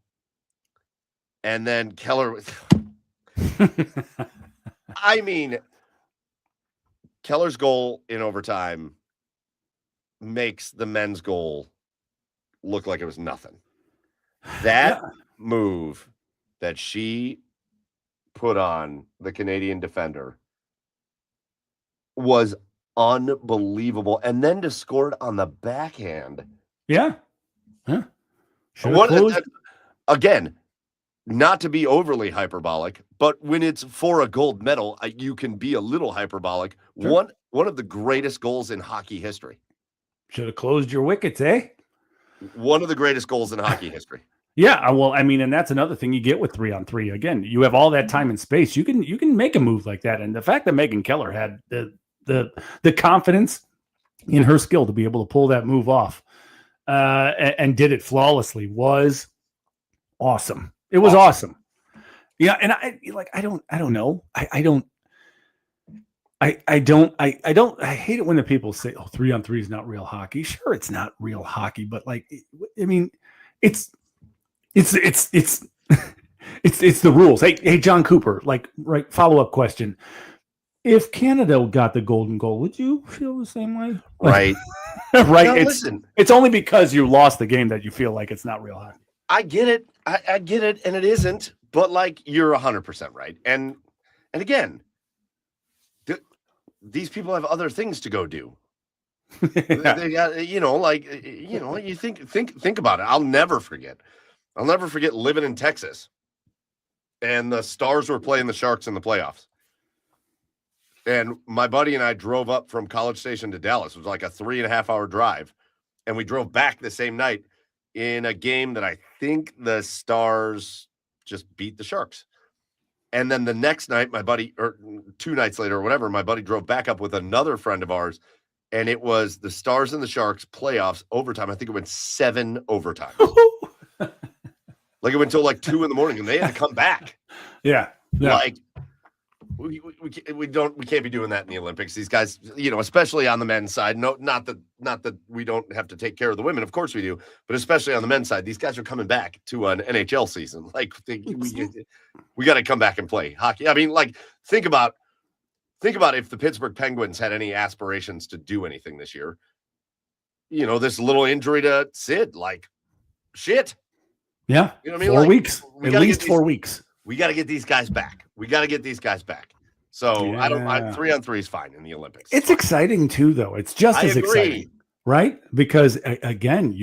Speaker 1: And then Keller. I mean, Keller's goal in overtime makes the men's goal look like it was nothing. That move that she put on the Canadian defender was unbelievable. And then to score it on the backhand.
Speaker 2: Yeah. Huh.
Speaker 1: Again, not to be overly hyperbolic, but when it's for a gold medal, you can be a little hyperbolic. Sure. One of the greatest goals in hockey history.
Speaker 2: Should have closed your wickets, eh?
Speaker 1: One of the greatest goals in hockey history.
Speaker 2: Yeah, well, I mean, and that's another thing you get with 3-on-3. Again, you have all that time and space. You can make a move like that, and the fact that Megan Keller had the confidence in her skill to be able to pull that move off and did it flawlessly was awesome. It was awesome. Yeah, and I don't know. I hate it when the people say, "Oh, 3-on-3 is not real hockey." Sure, it's not real hockey, but like, I mean, it's the rules. Hey, John Cooper, like, right, follow-up question. If Canada got the golden goal, would you feel the same way?
Speaker 1: Right.
Speaker 2: Right. Now, it's only because you lost the game that you feel like it's not real hockey.
Speaker 1: I get it. I get it. And it isn't, but like, you're 100% right. And again, these people have other things to go do.
Speaker 2: Yeah.
Speaker 1: They got, you think about it. I'll never forget living in Texas, and the Stars were playing the Sharks in the playoffs. And my buddy and I drove up from College Station to Dallas. It was like a 3.5-hour drive. And we drove back the same night in a game that I think the Stars just beat the Sharks. And then the next night, my buddy, or 2 nights later or whatever, my buddy drove back up with another friend of ours. And it was the Stars and the Sharks playoffs overtime. I think it went 7 overtimes. Like it went till like 2 a.m. and they had to come back.
Speaker 2: Yeah.
Speaker 1: Like we can't be doing that in the Olympics. These guys, especially on the men's side. No, not that we don't have to take care of the women. Of course we do, but especially on the men's side, these guys are coming back to an NHL season. Like we got to come back and play hockey. I mean, like think about if the Pittsburgh Penguins had any aspirations to do anything this year. This little injury to Sid, like shit.
Speaker 2: Yeah.
Speaker 1: You know what I mean?
Speaker 2: 4
Speaker 1: like,
Speaker 2: weeks. At least 4 weeks.
Speaker 1: We got to get these guys back. So yeah. I don't. 3-on-3 is fine in the Olympics.
Speaker 2: It's exciting too, though. It's just as exciting, right? Because again,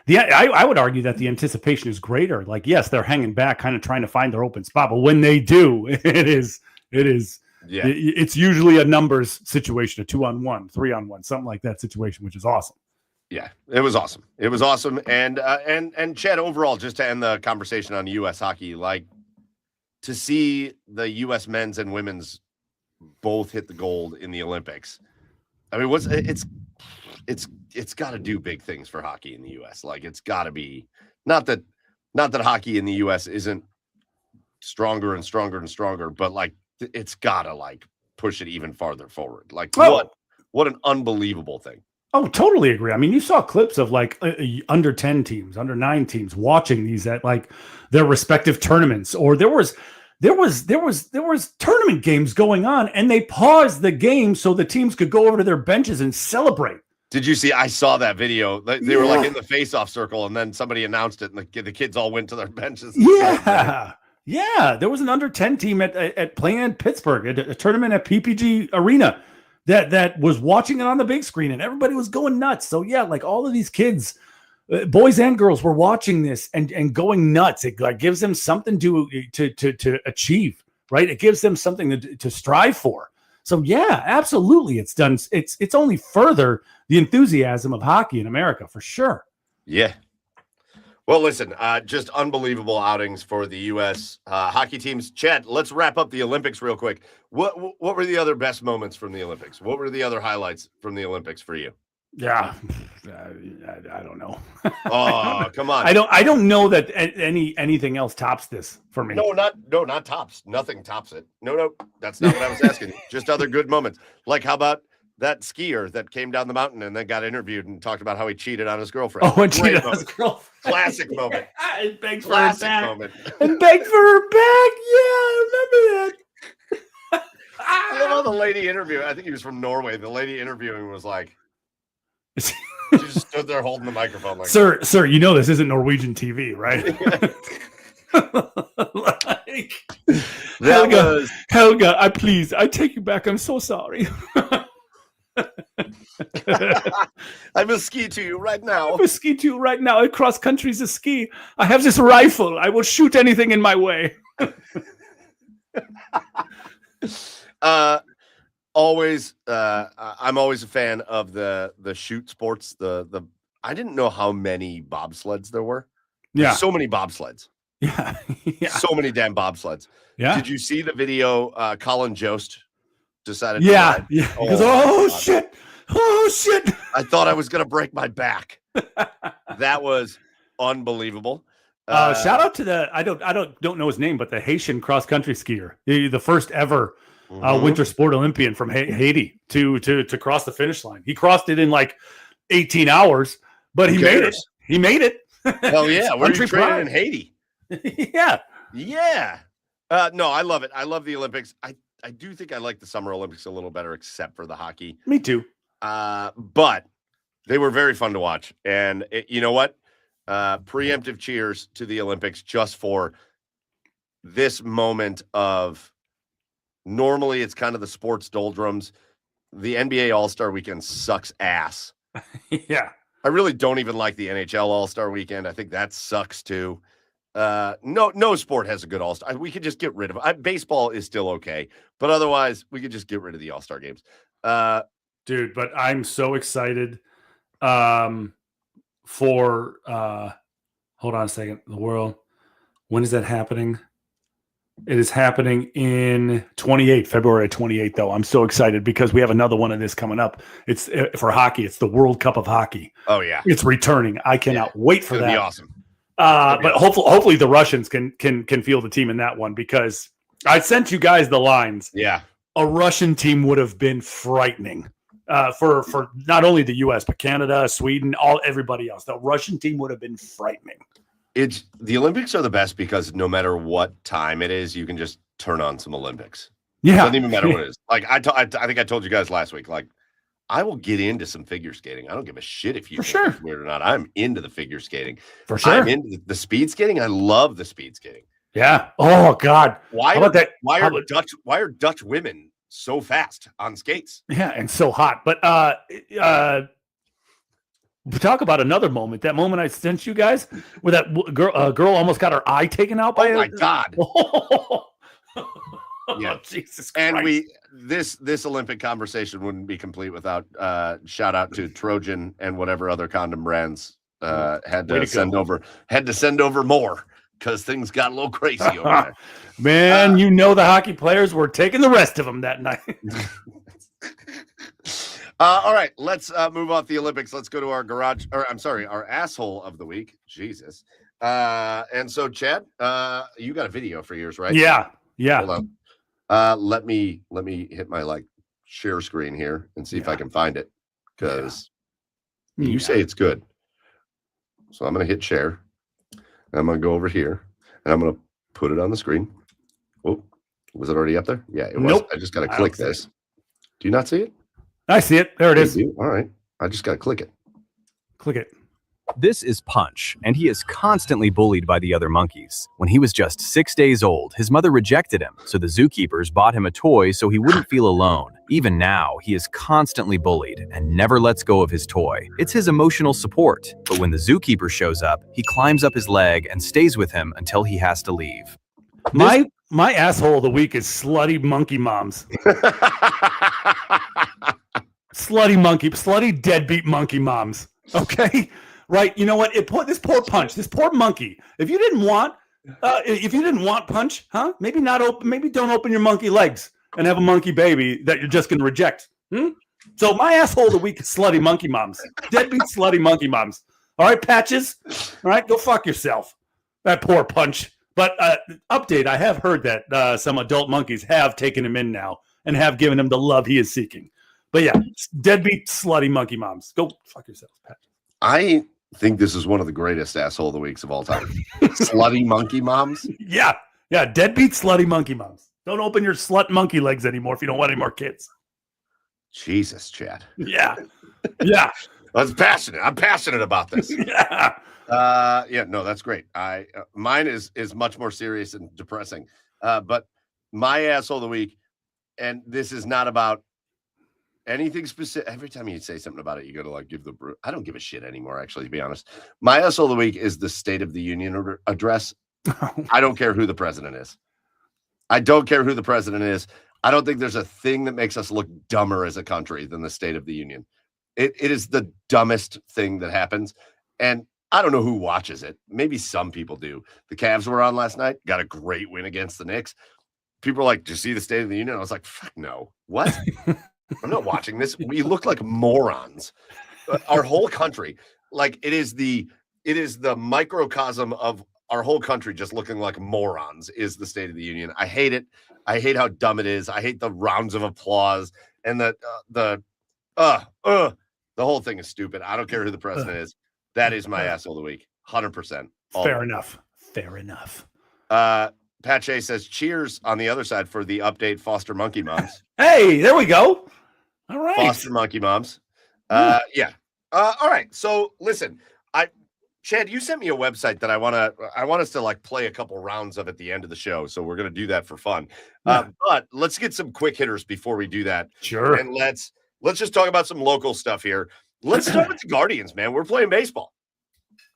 Speaker 2: I would argue that the anticipation is greater. Like, yes, they're hanging back, kind of trying to find their open spot, but when they do, it is. Yeah. It's usually a numbers situation, a 2-on-1, 3-on-1, something like that situation, which is awesome.
Speaker 1: Yeah, it was awesome. And Chad, overall, just to end the conversation on U.S. hockey, like to see the U.S. men's and women's both hit the gold in the Olympics. I mean, it's got to do big things for hockey in the U.S. Like it's got to be not that hockey in the U.S. isn't stronger and stronger and stronger, but like it's got to like push it even farther forward. Like what an unbelievable thing.
Speaker 2: Oh, totally agree. I mean, you saw clips of like under 10 teams, under 9 teams watching these at like their respective tournaments, or there was tournament games going on and they paused the game so the teams could go over to their benches and celebrate.
Speaker 1: Did you see? I saw that video. They were like in the face-off circle, and then somebody announced it, and the kids all went to their benches.
Speaker 2: Yeah. There was an under 10 team at playing in Pittsburgh at a tournament at PPG Arena that was watching it on the big screen, and everybody was going nuts. So yeah, like all of these kids, boys and girls, were watching this and going nuts. It like gives them something to achieve, right? It gives them something to strive for. So yeah, absolutely, it's done. It's only further the enthusiasm of hockey in America for sure.
Speaker 1: Yeah. Well, listen, just unbelievable outings for the U.S. Hockey teams. Chad, let's wrap up the Olympics real quick. What were the other best moments from the Olympics? What were the other highlights from the Olympics for you?
Speaker 2: Yeah, I don't know.
Speaker 1: Oh, come on!
Speaker 2: I don't know that anything else tops this for me.
Speaker 1: No, not tops. Nothing tops it. No, that's not what I was asking. Just other good moments. Like how about that skier that came down the mountain and then got interviewed and talked about how he cheated on his girlfriend?
Speaker 2: Oh, and cheated on his girlfriend.
Speaker 1: Classic moment.
Speaker 2: And begged for
Speaker 1: Classic
Speaker 2: her back.
Speaker 1: moment.
Speaker 2: And begged for her back. Yeah, I remember that.
Speaker 1: I love how the lady interviewing, I think he was from Norway. The lady interviewing was like, she just stood there holding the microphone like,
Speaker 2: Sir, this isn't Norwegian TV, right? Like, Helga, I take you back. I'm so sorry.
Speaker 1: I will ski to you right now.
Speaker 2: Across countries to ski. I have this rifle. I will shoot anything in my way.
Speaker 1: I'm always a fan of the shoot sports. I didn't know how many bobsleds there were. There's so many bobsleds.
Speaker 2: Yeah.
Speaker 1: So many damn bobsleds.
Speaker 2: Yeah.
Speaker 1: Did you see the video? Colin Jost decided.
Speaker 2: Yeah. Yeah. Oh shit.
Speaker 1: I thought I was gonna break my back. That was unbelievable.
Speaker 2: Shout out to I don't know his name, but the Haitian cross country skier, the first ever winter sport Olympian from Haiti to cross the finish line. He crossed it in like 18 hours, but he made it. He made it.
Speaker 1: Hell yeah! We're training in Haiti.
Speaker 2: Yeah.
Speaker 1: No, I love it. I love the Olympics. I do think I like the Summer Olympics a little better, except for the hockey.
Speaker 2: Me too.
Speaker 1: But they were very fun to watch. And you know what? Preemptive cheers to the Olympics just for this moment of, normally it's kind of the sports doldrums. the NBA All-Star Weekend sucks ass.
Speaker 2: Yeah.
Speaker 1: I really don't even like the NHL All-Star Weekend. I think that sucks too. No sport has a good All-Star. We could just get rid of it. Baseball is still okay, but otherwise we could just get rid of the All-Star games.
Speaker 2: Dude, but I'm so excited for hold on a second. The world. When is that happening? It is happening in February 28th, though. I'm so excited because we have another one of this coming up. It's for hockey. It's the World Cup of Hockey.
Speaker 1: Oh, yeah.
Speaker 2: It's returning. I cannot wait for that.
Speaker 1: It'll be awesome.
Speaker 2: But hopefully the Russians can field the team in that one, because I sent you guys the lines.
Speaker 1: Yeah.
Speaker 2: A Russian team would have been frightening for not only the U.S., but Canada, Sweden, everybody else. The Russian team would have been frightening.
Speaker 1: The Olympics are the best because no matter what time it is, you can just turn on some Olympics.
Speaker 2: Yeah.
Speaker 1: It doesn't even matter what it is. Like I think I told you guys last week, like I will get into some figure skating. I don't give a shit if you think it's weird or not. I'm into the figure skating.
Speaker 2: For sure.
Speaker 1: I'm into the speed skating. I love the speed skating.
Speaker 2: Yeah. Oh God.
Speaker 1: Why are Dutch women so fast on skates?
Speaker 2: Yeah, and so hot. But talk about another moment. That moment I sent you guys where that girl almost got her eye taken out by.
Speaker 1: Oh my God. Yeah.
Speaker 2: Oh, Jesus Christ.
Speaker 1: And this Olympic conversation wouldn't be complete without shout out to Trojan and whatever other condom brands had to send over more because things got a little crazy over there.
Speaker 2: Man, the hockey players were taking the rest of them that night.
Speaker 1: All right, let's move off the Olympics. Let's go to our our asshole of the week. Jesus. And so, Chad, you got a video for yours, right?
Speaker 2: Yeah.
Speaker 1: Hold on. Let me hit my share screen here and see if I can find it, because you say it's good. So I'm going to hit share. I'm going to go over here and I'm going to put it on the screen. Oh, was it already up there? Yeah, it was.
Speaker 2: Nope.
Speaker 1: I just got to click this. Do you not see it?
Speaker 2: I see it. There it is.
Speaker 1: All right. I just got to click it.
Speaker 2: Click it.
Speaker 3: This is Punch, and he is constantly bullied by the other monkeys. When he was just 6 days old, his mother rejected him, so the zookeepers bought him a toy so he wouldn't feel alone. Even now, he is constantly bullied and never lets go of his toy. It's his emotional support, but when the zookeeper shows up, he climbs up his leg and stays with him until he has to leave.
Speaker 2: My asshole of the week is slutty monkey moms. Slutty deadbeat monkey moms. Okay, right? You know what? This poor monkey. If you didn't want Punch, huh? Maybe not open. Maybe don't open your monkey legs and have a monkey baby that you're just going to reject. So my asshole of the week is slutty monkey moms. Deadbeat slutty monkey moms. All right, Patches. All right, go fuck yourself. That poor Punch. But update: I have heard that some adult monkeys have taken him in now and have given him the love he is seeking. But yeah, deadbeat slutty monkey moms. Go fuck yourself, Pat.
Speaker 1: I think this is one of the greatest asshole of the weeks of all time. Slutty monkey moms.
Speaker 2: Yeah, deadbeat slutty monkey moms. Don't open your slut monkey legs anymore if you don't want any more kids.
Speaker 1: Jesus, Chad.
Speaker 2: Yeah.
Speaker 1: I'm passionate about this.
Speaker 2: Yeah.
Speaker 1: No, that's great. Mine is much more serious and depressing. But my asshole of the week, and this is not about anything specific. Every time you say something about it, you go to give the. I don't give a shit anymore, actually, to be honest. My asshole of the week is the State of the Union address. I don't care who the president is. I don't think there's a thing that makes us look dumber as a country than the State of the Union. It is the dumbest thing that happens. And I don't know who watches it. Maybe some people do. The Cavs were on last night, got a great win against the Knicks. People are like, "Did you see the State of the Union?" I was like, "Fuck no. What? I'm not watching this. We look like morons." Our whole country, it is the microcosm of our whole country just looking like morons, is the State of the Union. I hate it. I hate how dumb it is. I hate the rounds of applause and the whole thing is stupid. I don't care who the president is. That is my asshole of the week. 100%.
Speaker 2: Fair enough.
Speaker 1: Pat Shea says, cheers on the other side for the update foster monkey moms.
Speaker 2: Hey, there we go. All right.
Speaker 1: Foster monkey moms. Yeah. All right. So listen, Chad, you sent me a website that I want us to play a couple rounds of at the end of the show. So we're going to do that for fun. But let's get some quick hitters before we do that.
Speaker 2: Sure.
Speaker 1: And let's let's just talk about some local stuff here. Let's start with the Guardians, man. We're playing baseball.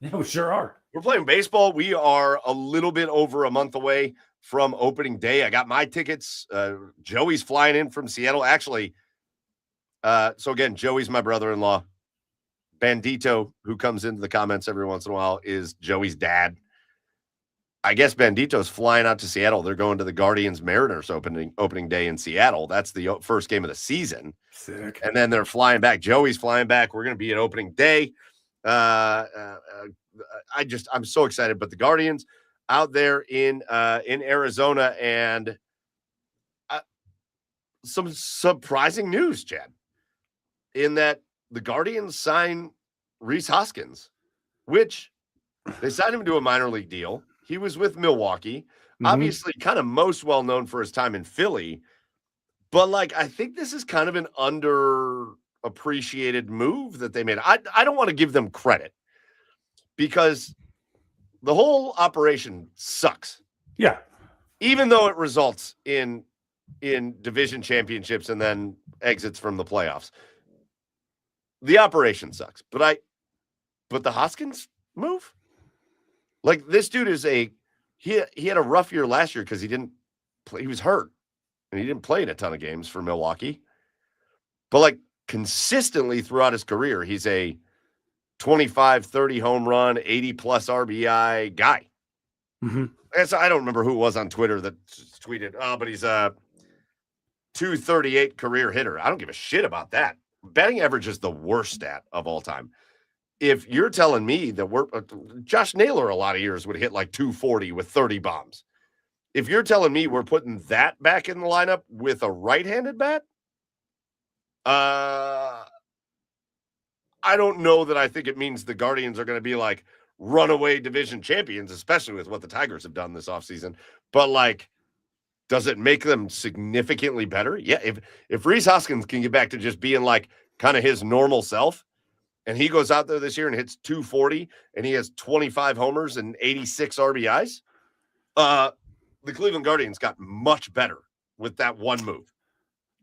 Speaker 2: Yeah, we sure are.
Speaker 1: We're playing baseball. We are a little bit over a month away from opening day. I got my tickets. Joey's flying in from Seattle. Actually, so again, Joey's my brother-in-law. Bandito, who comes into the comments every once in a while, is Joey's dad. I guess Bandito's flying out to Seattle. They're going to the Guardians-Mariners opening day in Seattle. That's the first game of the season.
Speaker 2: Sick.
Speaker 1: And then they're flying back. Joey's flying back. We're going to be at opening day. I'm so excited. But the Guardians out there in Arizona, and some surprising news, Chad, in that the Guardians sign Rhys Hoskins, which they signed him to a minor league deal. He was with Milwaukee, obviously kind of most well known for his time in Philly. But like, I think this is kind of an underappreciated move that they made. I don't want to give them credit because the whole operation sucks.
Speaker 2: Yeah.
Speaker 1: Even though it results in division championships and then exits from the playoffs. The operation sucks. But the Hoskins move? Like, this dude is he had a rough year last year because he didn't play. He was hurt and he didn't play in a ton of games for Milwaukee. But like, consistently throughout his career, he's a 25, 30 home run, 80 plus RBI guy. And so I don't remember who it was on Twitter that tweeted, but he's a 238 career hitter. I don't give a shit about that. Batting average is the worst stat of all time. If you're telling me that Josh Naylor a lot of years would hit like 240 with 30 bombs. If you're telling me we're putting that back in the lineup with a right-handed bat, I don't know that I think it means the Guardians are going to be like runaway division champions, especially with what the Tigers have done this offseason. But like, does it make them significantly better? Yeah. If Rhys Hoskins can get back to just being like kind of his normal self, and he goes out there this year and hits 240 and he has 25 homers and 86 RBIs, the Cleveland Guardians got much better with that one move.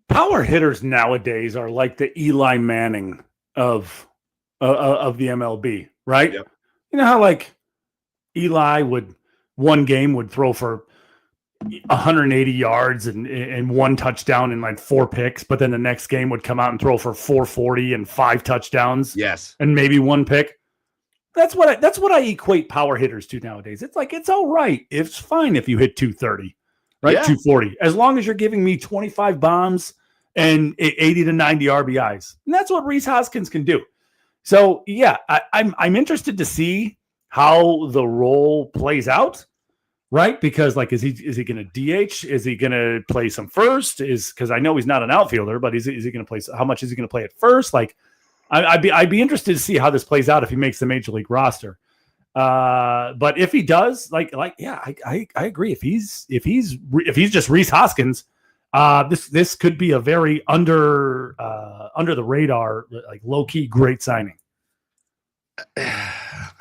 Speaker 2: Power hitters nowadays are like the Eli Manning of the MLB, right?
Speaker 1: Yep.
Speaker 2: You know how like Eli would throw for 180 yards and one touchdown and like 4 picks, but then the next game would come out and throw for 440 and 5 touchdowns.
Speaker 1: Yes.
Speaker 2: And maybe 1 pick. That's what I equate power hitters to nowadays. It's like, it's all right. It's fine if you hit 230, right? Yeah. 240, as long as you're giving me 25 bombs and 80 to 90 RBIs. And that's what Rhys Hoskins can do. So yeah, I'm interested to see how the role plays out. Right? Because like, is he going to DH? Is he going to play some first? Because I know he's not an outfielder, but is he going to play? How much is he going to play at first? Like, I'd be interested to see how this plays out if he makes the major league roster. But if he does, yeah, I agree. If he's just Rhys Hoskins, this could be a very under the radar, like low key great signing.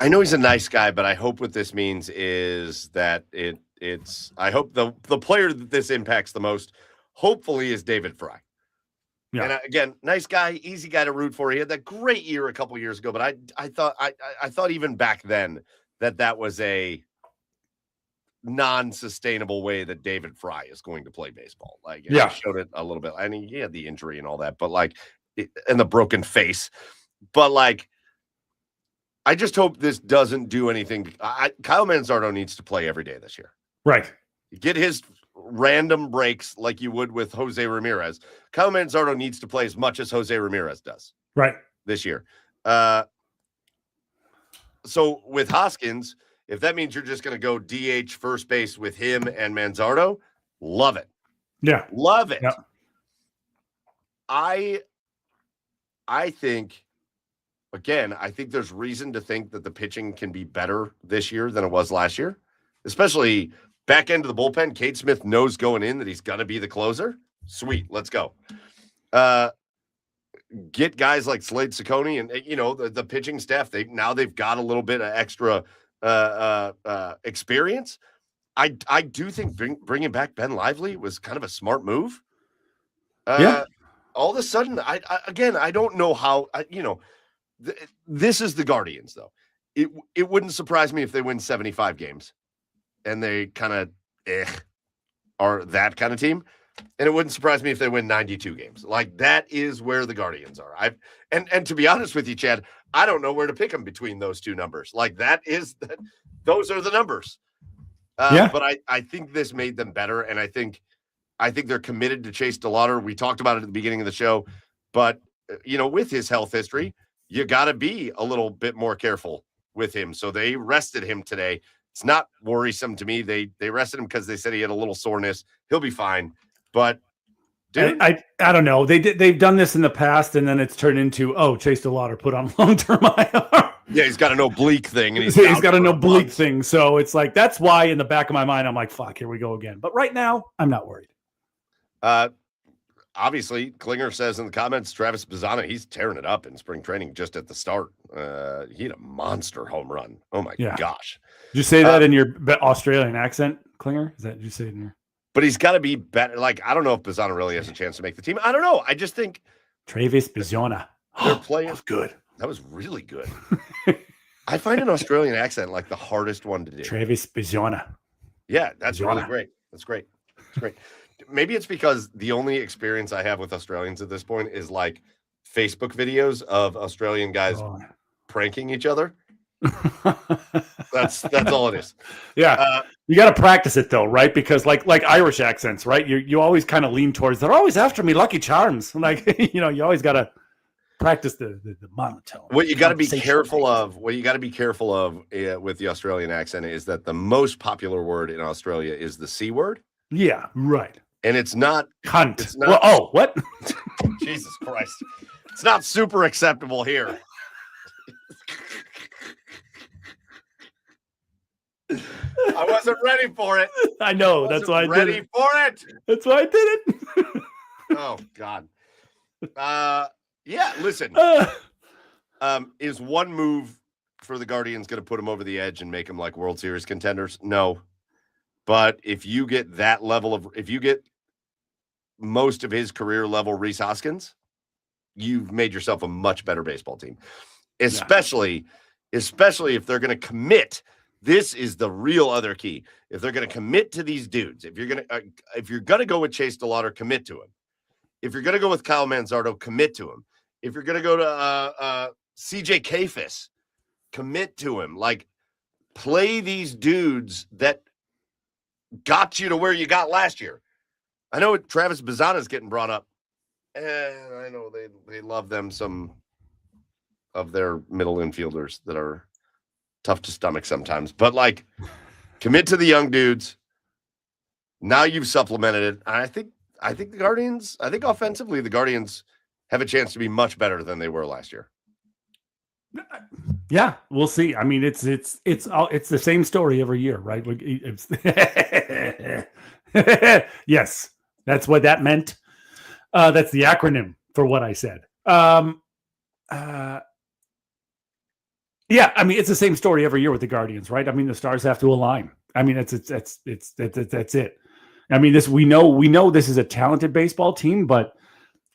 Speaker 1: I know he's a nice guy, but I hope what this means is that I hope the player that this impacts the most, hopefully, is David Fry. Yeah. And again, nice guy, easy guy to root for. He had that great year a couple years ago, but I thought even back then that was a non-sustainable way that David Fry is going to play baseball. Like, yeah, he showed it a little bit. I mean, he had the injury and all that, but like, and the broken face, but like, I just hope this doesn't do anything. Kyle Manzardo needs to play every day this year.
Speaker 2: Right.
Speaker 1: Get his random breaks like you would with Jose Ramirez. Kyle Manzardo needs to play as much as Jose Ramirez does.
Speaker 2: Right.
Speaker 1: This year. So with Hoskins, if that means you're just going to go DH first base with him and Manzardo, love it.
Speaker 2: Yeah.
Speaker 1: Love it.
Speaker 2: Yeah.
Speaker 1: I think... Again, I think there's reason to think that the pitching can be better this year than it was last year, especially back end of the bullpen. Cade Smith knows going in that he's going to be the closer. Sweet. Let's go. Get guys like Slade Ciccone and, the pitching staff. They've got a little bit of extra experience. I do think bringing back Ben Lively was kind of a smart move. all of a sudden, I don't know how. This is the Guardians, though. It wouldn't surprise me if they win 75 games, and they kind of are that kind of team. And it wouldn't surprise me if they win 92 games. Like, that is where the Guardians are. And to be honest with you, Chad, I don't know where to pick them between those two numbers. Like, those are the numbers. But I think this made them better, and I think they're committed to Chase DeLauter. We talked about it at the beginning of the show, but with his health history, you got to be a little bit more careful with him. So they rested him today. It's not worrisome to me. They rested him because they said he had a little soreness. He'll be fine. But dude,
Speaker 2: I don't know. They've done this in the past, and then it's turned into Chase DeLauter put on long-term IR.
Speaker 1: Yeah, he's got an oblique thing, and he's
Speaker 2: got an oblique thing. So it's like that's why in the back of my mind I'm like, fuck, here we go again. But right now, I'm not worried.
Speaker 1: Obviously, Klinger says in the comments, Travis Bazzana, he's tearing it up in spring training just at the start. He had a monster home run. Oh my gosh!
Speaker 2: Did you say that in your Australian accent, Klinger? Did you say it in your?
Speaker 1: But he's got to be better. Like, I don't know if Bazzana really has a chance to make the team. I don't know. I just think
Speaker 2: Travis Bazzana.
Speaker 1: They're playing.
Speaker 2: That was good.
Speaker 1: That was really good. I find an Australian accent like the hardest one to do.
Speaker 2: Travis Bazzana.
Speaker 1: Yeah, that's really great. That's great. That's great. Maybe it's because the only experience I have with Australians at this point is like Facebook videos of Australian guys pranking each other. That's all it is.
Speaker 2: Yeah. You got to practice it though, right? Because like Irish accents, right? You always kind of lean towards, they're always after me, Lucky Charms. Like, you always got to practice the monotone.
Speaker 1: What you got to be careful of, with the Australian accent is that the most popular word in Australia is the C word.
Speaker 2: Yeah, right.
Speaker 1: And it's not
Speaker 2: cunt.
Speaker 1: It's not,
Speaker 2: what?
Speaker 1: Jesus Christ. It's not super acceptable here. I wasn't ready for it.
Speaker 2: I know. That's why I did it.
Speaker 1: Ready for it.
Speaker 2: That's why I did it.
Speaker 1: Oh, God. Yeah, listen. Is one move for the Guardians going to put them over the edge and make them like World Series contenders? No. But if you get if you get most of his career level Rhys Hoskins, you've made yourself a much better baseball team. Especially if they're going to commit. This is the real other key. If they're going to commit to these dudes, if you're going to go with Chase DeLauter, commit to him. If you're going to go with Kyle Manzardo, commit to him. If you're going to go to CJ Kafis, commit to him. Like, play these dudes that got you to where you got last year. I know Travis Bazzana is getting brought up. And I know they love them, some of their middle infielders that are tough to stomach sometimes. But, like, commit to the young dudes. Now you've supplemented it. And I think the Guardians, offensively, the Guardians have a chance to be much better than they were last year.
Speaker 2: Yeah, we'll see. I mean, it's the same story every year, right? Yes, that's what that meant. That's the acronym for what I said. Yeah, I mean, it's the same story every year with the Guardians, right? I mean, the stars have to align. I mean, that's it. I mean, we know this is a talented baseball team, but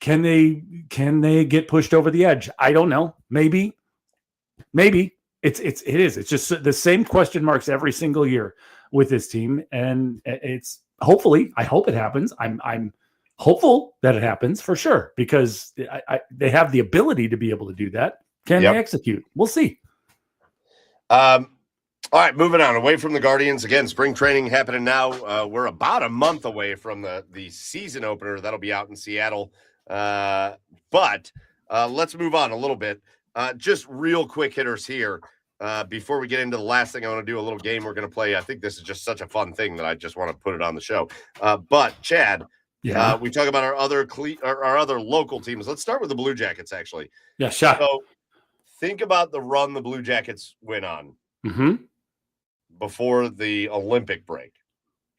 Speaker 2: can they get pushed over the edge? I don't know. Maybe. It is. It's just the same question marks every single year with this team, and it's hopefully. I hope it happens. I'm hopeful that it happens for sure because they have the ability to be able to do that. Can they execute? We'll see.
Speaker 1: All right, moving on away from the Guardians. Again, spring training happening now. We're about a month away from the season opener. That'll be out in Seattle. But let's move on a little bit. Just real quick hitters here. Before we get into the last thing, I want to do a little game we're going to play. I think this is just such a fun thing that I just want to put it on the show. But Chad, we talk about our other local teams. Let's start with the Blue Jackets, actually.
Speaker 2: Yeah, sure.
Speaker 1: So think about the run the Blue Jackets went on before the Olympic break.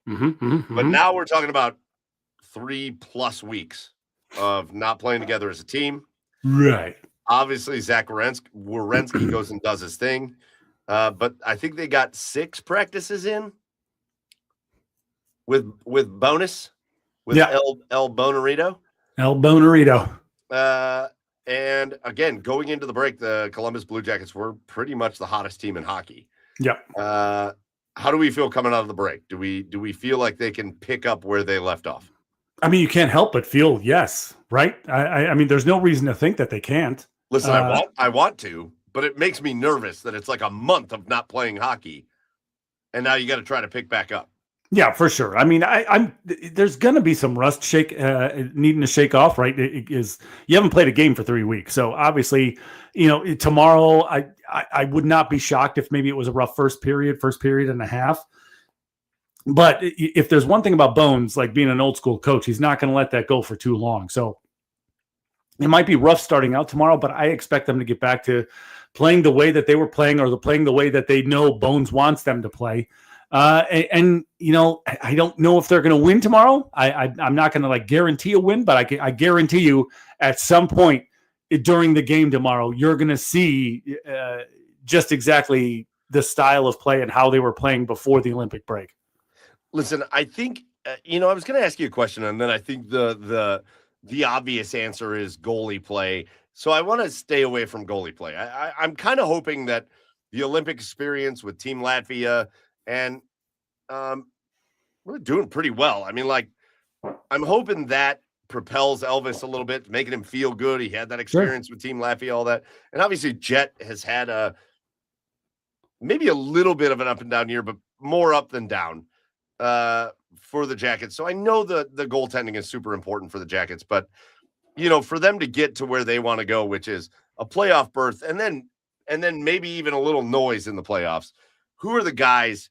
Speaker 1: But now we're talking about 3+ weeks of not playing together as a team.
Speaker 2: Right.
Speaker 1: Obviously, Zach Werenski goes and does his thing. But I think they got 6 practices in with bonus with El Bonarito.
Speaker 2: El Bonarito.
Speaker 1: And again, going into the break, the Columbus Blue Jackets were pretty much the hottest team in hockey.
Speaker 2: Yep.
Speaker 1: How do we feel coming out of the break? Do we feel like they can pick up where they left off?
Speaker 2: I mean, you can't help but feel yes, right? I mean, there's no reason to think that they can't.
Speaker 1: Listen, I want to, but it makes me nervous that it's like a month of not playing hockey, and now you got to try to pick back up.
Speaker 2: Yeah, for sure. I mean, there's going to be some rust needing to shake off, right? You haven't played a game for 3 weeks, so obviously, tomorrow I would not be shocked if maybe it was a rough first period and a half. But if there's one thing about Bones, like being an old school coach, he's not going to let that go for too long. So it might be rough starting out tomorrow, but I expect them to get back to playing the way that they were playing, or playing the way that they know Bones wants them to play. I don't know if they're going to win tomorrow. I'm not going to guarantee a win, but I guarantee you at some point during the game tomorrow, you're going to see just exactly the style of play and how they were playing before the Olympic break.
Speaker 1: Listen, I think, I was going to ask you a question, and then I think the obvious answer is goalie play. So I want to stay away from goalie play. I'm kind of hoping that the Olympic experience with Team Latvia, and we're doing pretty well. I mean, I'm hoping that propels Elvis a little bit, making him feel good. He had that experience with Team Latvia, all that. And obviously Jet has had maybe a little bit of an up and down year, but more up than down for the Jackets. So I know the goaltending is super important for the Jackets, but for them to get to where they want to go, which is a playoff berth, and then maybe even a little noise in the playoffs, who are the guys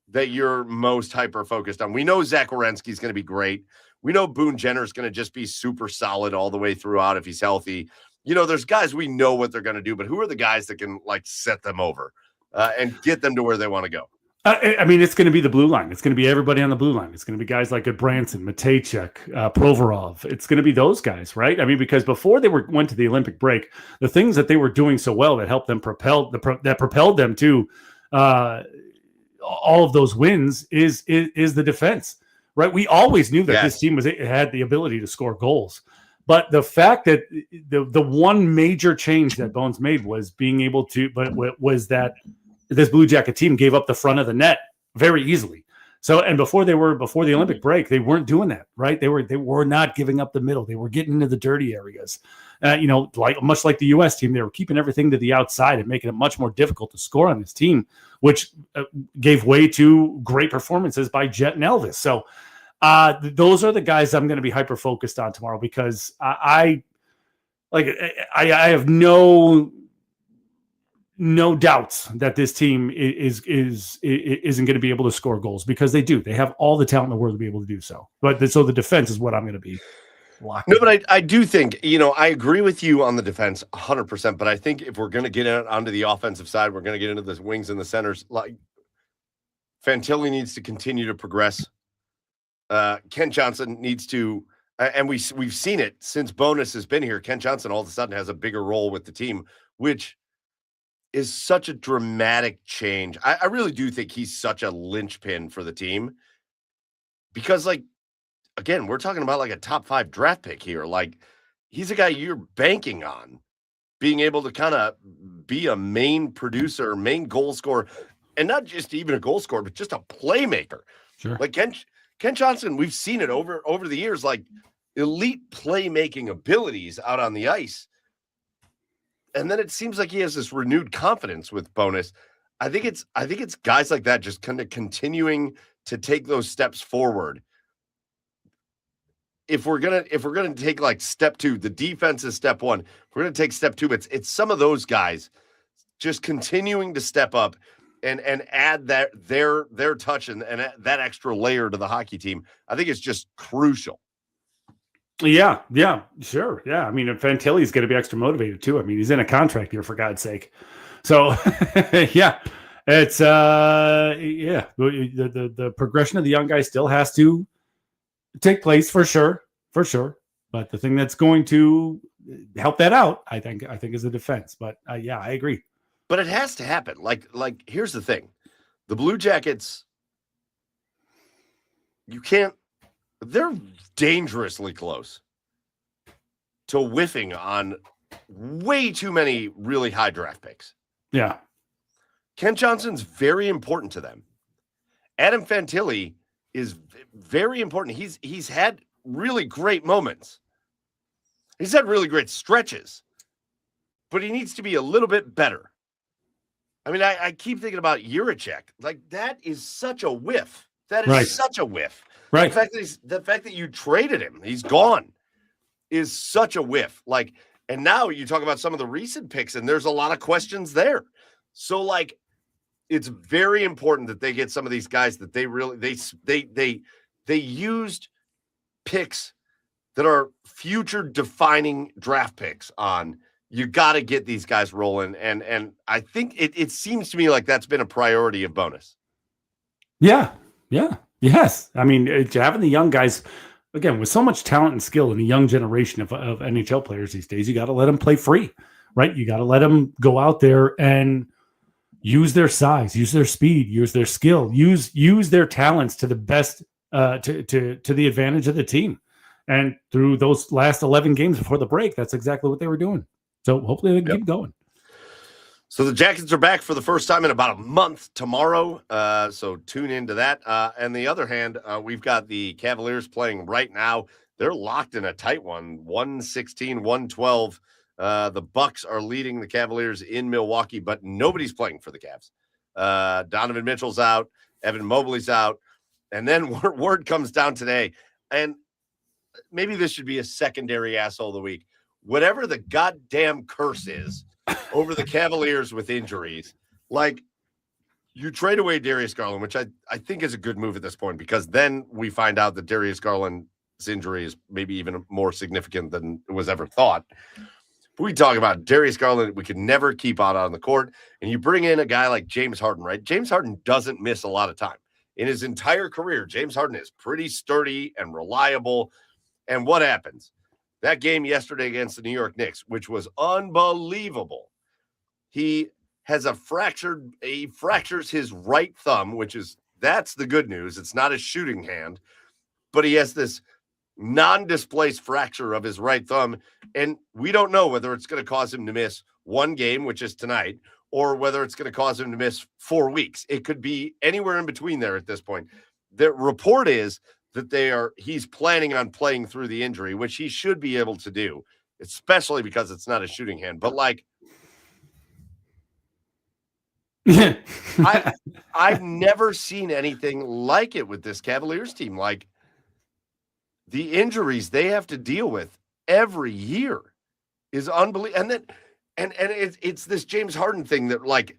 Speaker 1: that you're most hyper focused on? We know Zach Werenski is going to be great. We know Boone Jenner is going to just be super solid all the way throughout if he's healthy. There's guys we know what they're going to do, but who are the guys that can set them over and get them to where they want to go?
Speaker 2: I mean, it's going to be the blue line. It's going to be everybody on the blue line. It's going to be guys like Branson, Matejchuk, Provorov. It's going to be those guys, right? I mean, because before they went to the Olympic break, the things that they were doing so well that helped them that propelled them to all of those wins is the defense, right? We always knew that this team had the ability to score goals, but the fact that the one major change that Bones made was being able to, was that this Blue Jacket team gave up the front of the net very easily. So, and before the Olympic break, they weren't doing that, right? They were not giving up the middle. They were getting into the dirty areas. Much like the U.S. team, they were keeping everything to the outside and making it much more difficult to score on this team, which gave way to great performances by Jet and Elvis. So, those are the guys I'm going to be hyper focused on tomorrow, because I have no doubts that this team isn't going to be able to score goals, because they have all the talent in the world to be able to do so. But so the defense is what I'm going to be locked.
Speaker 1: No, but I do think, I agree with you on the defense 100%, but I think if we're going to get onto the offensive side, we're going to get into the wings and the centers. Fantilli needs to continue to progress. Ken Johnson needs to, and we've seen it since Bonus has been here. Ken Johnson all of a sudden has a bigger role with the team, which is such a dramatic change. I really do think he's such a linchpin for the team, because again, we're talking about a top 5 draft pick here. He's a guy you're banking on being able to kind of be a main producer, main goal scorer, and not just even a goal scorer, but just a playmaker.
Speaker 2: Sure.
Speaker 1: Ken Johnson, we've seen it over the years, elite playmaking abilities out on the ice. And then it seems like he has this renewed confidence with Bonus. I think it's guys like that just kind of continuing to take those steps forward. If we're gonna take step 2, the defense is step 1. If we're gonna take step 2, it's some of those guys just continuing to step up and add their touch and that extra layer to the hockey team. I think it's just crucial.
Speaker 2: Yeah, sure. Yeah. I mean, Fantilli's going to be extra motivated too. I mean, he's in a contract here, for God's sake. So yeah, it's the progression of the young guy still has to take place for sure. But the thing that's going to help that out, I think is the defense. But yeah, I agree.
Speaker 1: But it has to happen. Here's the thing. The Blue Jackets, they're dangerously close to whiffing on way too many really high draft picks.
Speaker 2: Yeah.
Speaker 1: Kent Johnson's very important to them. Adam Fantilli is very important. He's had really great moments. He's had really great stretches, but he needs to be a little bit better. I mean, I keep thinking about Juracek. Like, that is such a whiff. That is such a whiff.
Speaker 2: Right.
Speaker 1: The fact that you traded him, he's gone, is such a whiff. Like, and now you talk about some of the recent picks, and there's a lot of questions there. So, like, it's very important that they get some of these guys that they really they used picks that are future defining draft picks on. You got to get these guys rolling, and I think it seems to me like that's been a priority of Bonus.
Speaker 2: Yeah. Yes. I mean, having the young guys, again, with so much talent and skill in the young generation of NHL players these days, you got to let them play free, right? You got to let them go out there and use their size, use their speed, use their skill, use their talents to the best, to the advantage of the team. And through those last 11 games before the break, that's exactly what they were doing. So hopefully they can keep going.
Speaker 1: So the Jackets are back for the first time in about a month tomorrow. So tune into that. And the other hand, we've got the Cavaliers playing right now. They're locked in a tight one, 116-112. The Bucks are leading the Cavaliers in Milwaukee, but nobody's playing for the Cavs. Donovan Mitchell's out. Evan Mobley's out. And then word comes down today. And maybe this should be a secondary asshole of the week. Whatever the goddamn curse is over the Cavaliers with injuries, like, you trade away Darius Garland, which I think is a good move at this point, because then we find out that Darius Garland's injury is maybe even more significant than was ever thought. We talk about Darius Garland, we could never keep out on the court, and you bring in a guy like James Harden, right? James Harden doesn't miss a lot of time. In his entire career, James Harden is pretty sturdy and reliable. And what happens? That game yesterday against the New York Knicks, which was unbelievable. He fractures his right thumb, that's the good news. It's not a shooting hand, but he has this non-displaced fracture of his right thumb. And we don't know whether it's going to cause him to miss one game, which is tonight, or whether it's going to cause him to miss 4 weeks. It could be anywhere in between there at this point. The report is that he's planning on playing through the injury, which he should be able to do, especially because it's not a shooting hand. But, like, I've never seen anything like it with this Cavaliers team. Like, the injuries they have to deal with every year is unbelievable. And it's this James Harden thing that, like,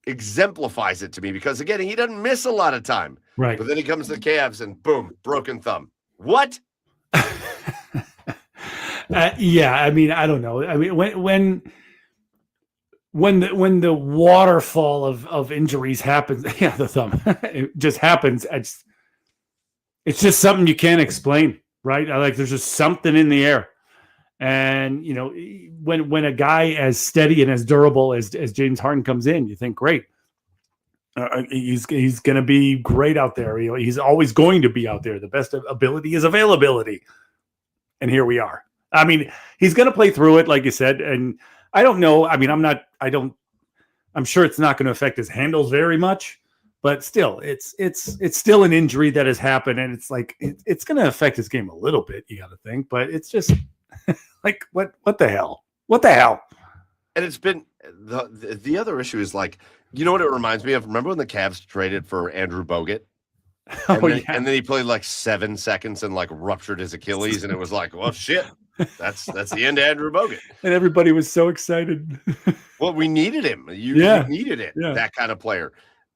Speaker 1: exemplifies it to me, because, again, he doesn't miss a lot of time.
Speaker 2: Right.
Speaker 1: But then he comes to the Cavs and boom, broken thumb. What?
Speaker 2: Yeah, I mean, I don't know. I mean, when the waterfall of injuries happens, yeah, the thumb, it just happens. It's just something you can't explain, right? Like, there's just something in the air. And, you know, when a guy as steady and as durable as James Harden comes in, you think, great. He's going to be great out there. You know, he's always going to be out there. The best ability is availability. And here we are. I mean, he's going to play through it, like you said. And I don't know. I mean, I'm sure it's not going to affect his handles very much, but still, it's still an injury that has happened. And it's like, it's going to affect his game a little bit, you got to think, but it's just like, what the hell? What the hell?
Speaker 1: And it's been the other issue is, like, you know what it reminds me of? Remember when the Cavs traded for Andrew Bogut? And then he played like 7 seconds and, like, ruptured his Achilles, and it was like, well, shit, that's the end of Andrew Bogut.
Speaker 2: And everybody was so excited.
Speaker 1: Well, we needed him. You needed it, that kind of player.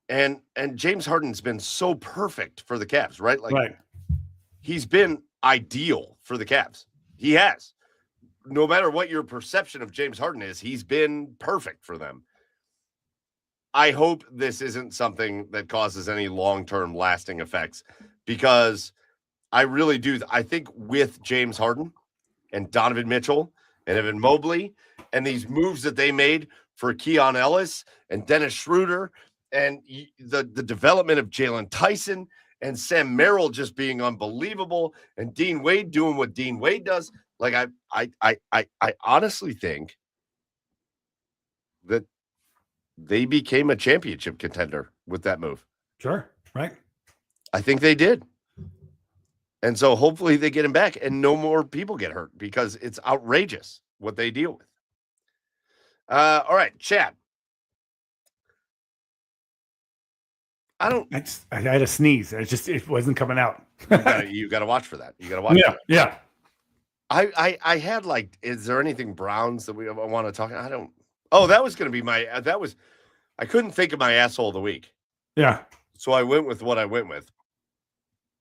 Speaker 1: And James Harden's been so perfect for the Cavs, right? Like, he's been ideal for the Cavs. He has. No matter what your perception of James Harden is, he's been perfect for them. I hope this isn't something that causes any long-term lasting effects, because I really do. I think with James Harden and Donovan Mitchell and Evan Mobley and these moves that they made for Keon Ellis and Dennis Schroeder and the development of Jalen Tyson and Sam Merrill just being unbelievable and Dean Wade doing what Dean Wade does, Like I honestly think that they became a championship contender with that move.
Speaker 2: Sure. Right.
Speaker 1: I think they did. And so hopefully they get him back and no more people get hurt because it's outrageous what they deal with. All right, Chad.
Speaker 2: I had a sneeze. It wasn't coming out.
Speaker 1: you gotta watch for that. You gotta watch.
Speaker 2: Yeah. Yeah.
Speaker 1: I had like, is there anything Browns that we want to talk? I don't. Oh, that was going to be I couldn't think of my asshole of the week.
Speaker 2: Yeah.
Speaker 1: So I went with what I went with.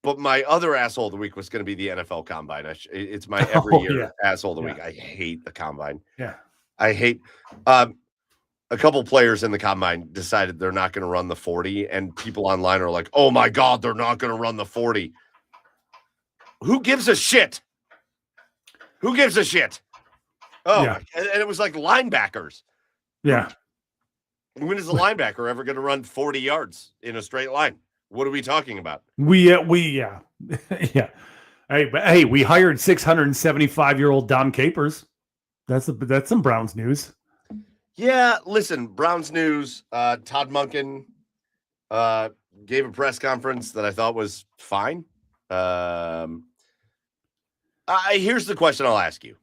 Speaker 1: But my other asshole of the week was going to be the NFL Combine. It's my every year asshole of the week. I hate the Combine.
Speaker 2: Yeah.
Speaker 1: I hate a couple players in the Combine decided they're not going to run the 40, and people online are like, oh my God, they're not going to run the 40. Who gives a shit? Who gives a shit? Oh,
Speaker 2: Yeah.
Speaker 1: And it was like linebackers.
Speaker 2: Yeah.
Speaker 1: When is a linebacker ever going to run 40 yards in a straight line? What are we talking about?
Speaker 2: Yeah. Yeah. Hey, we hired 675-year-old Dom Capers. That's some Browns news.
Speaker 1: Yeah, listen, Browns news. Todd Monken gave a press conference that I thought was fine. Here's the question I'll ask you,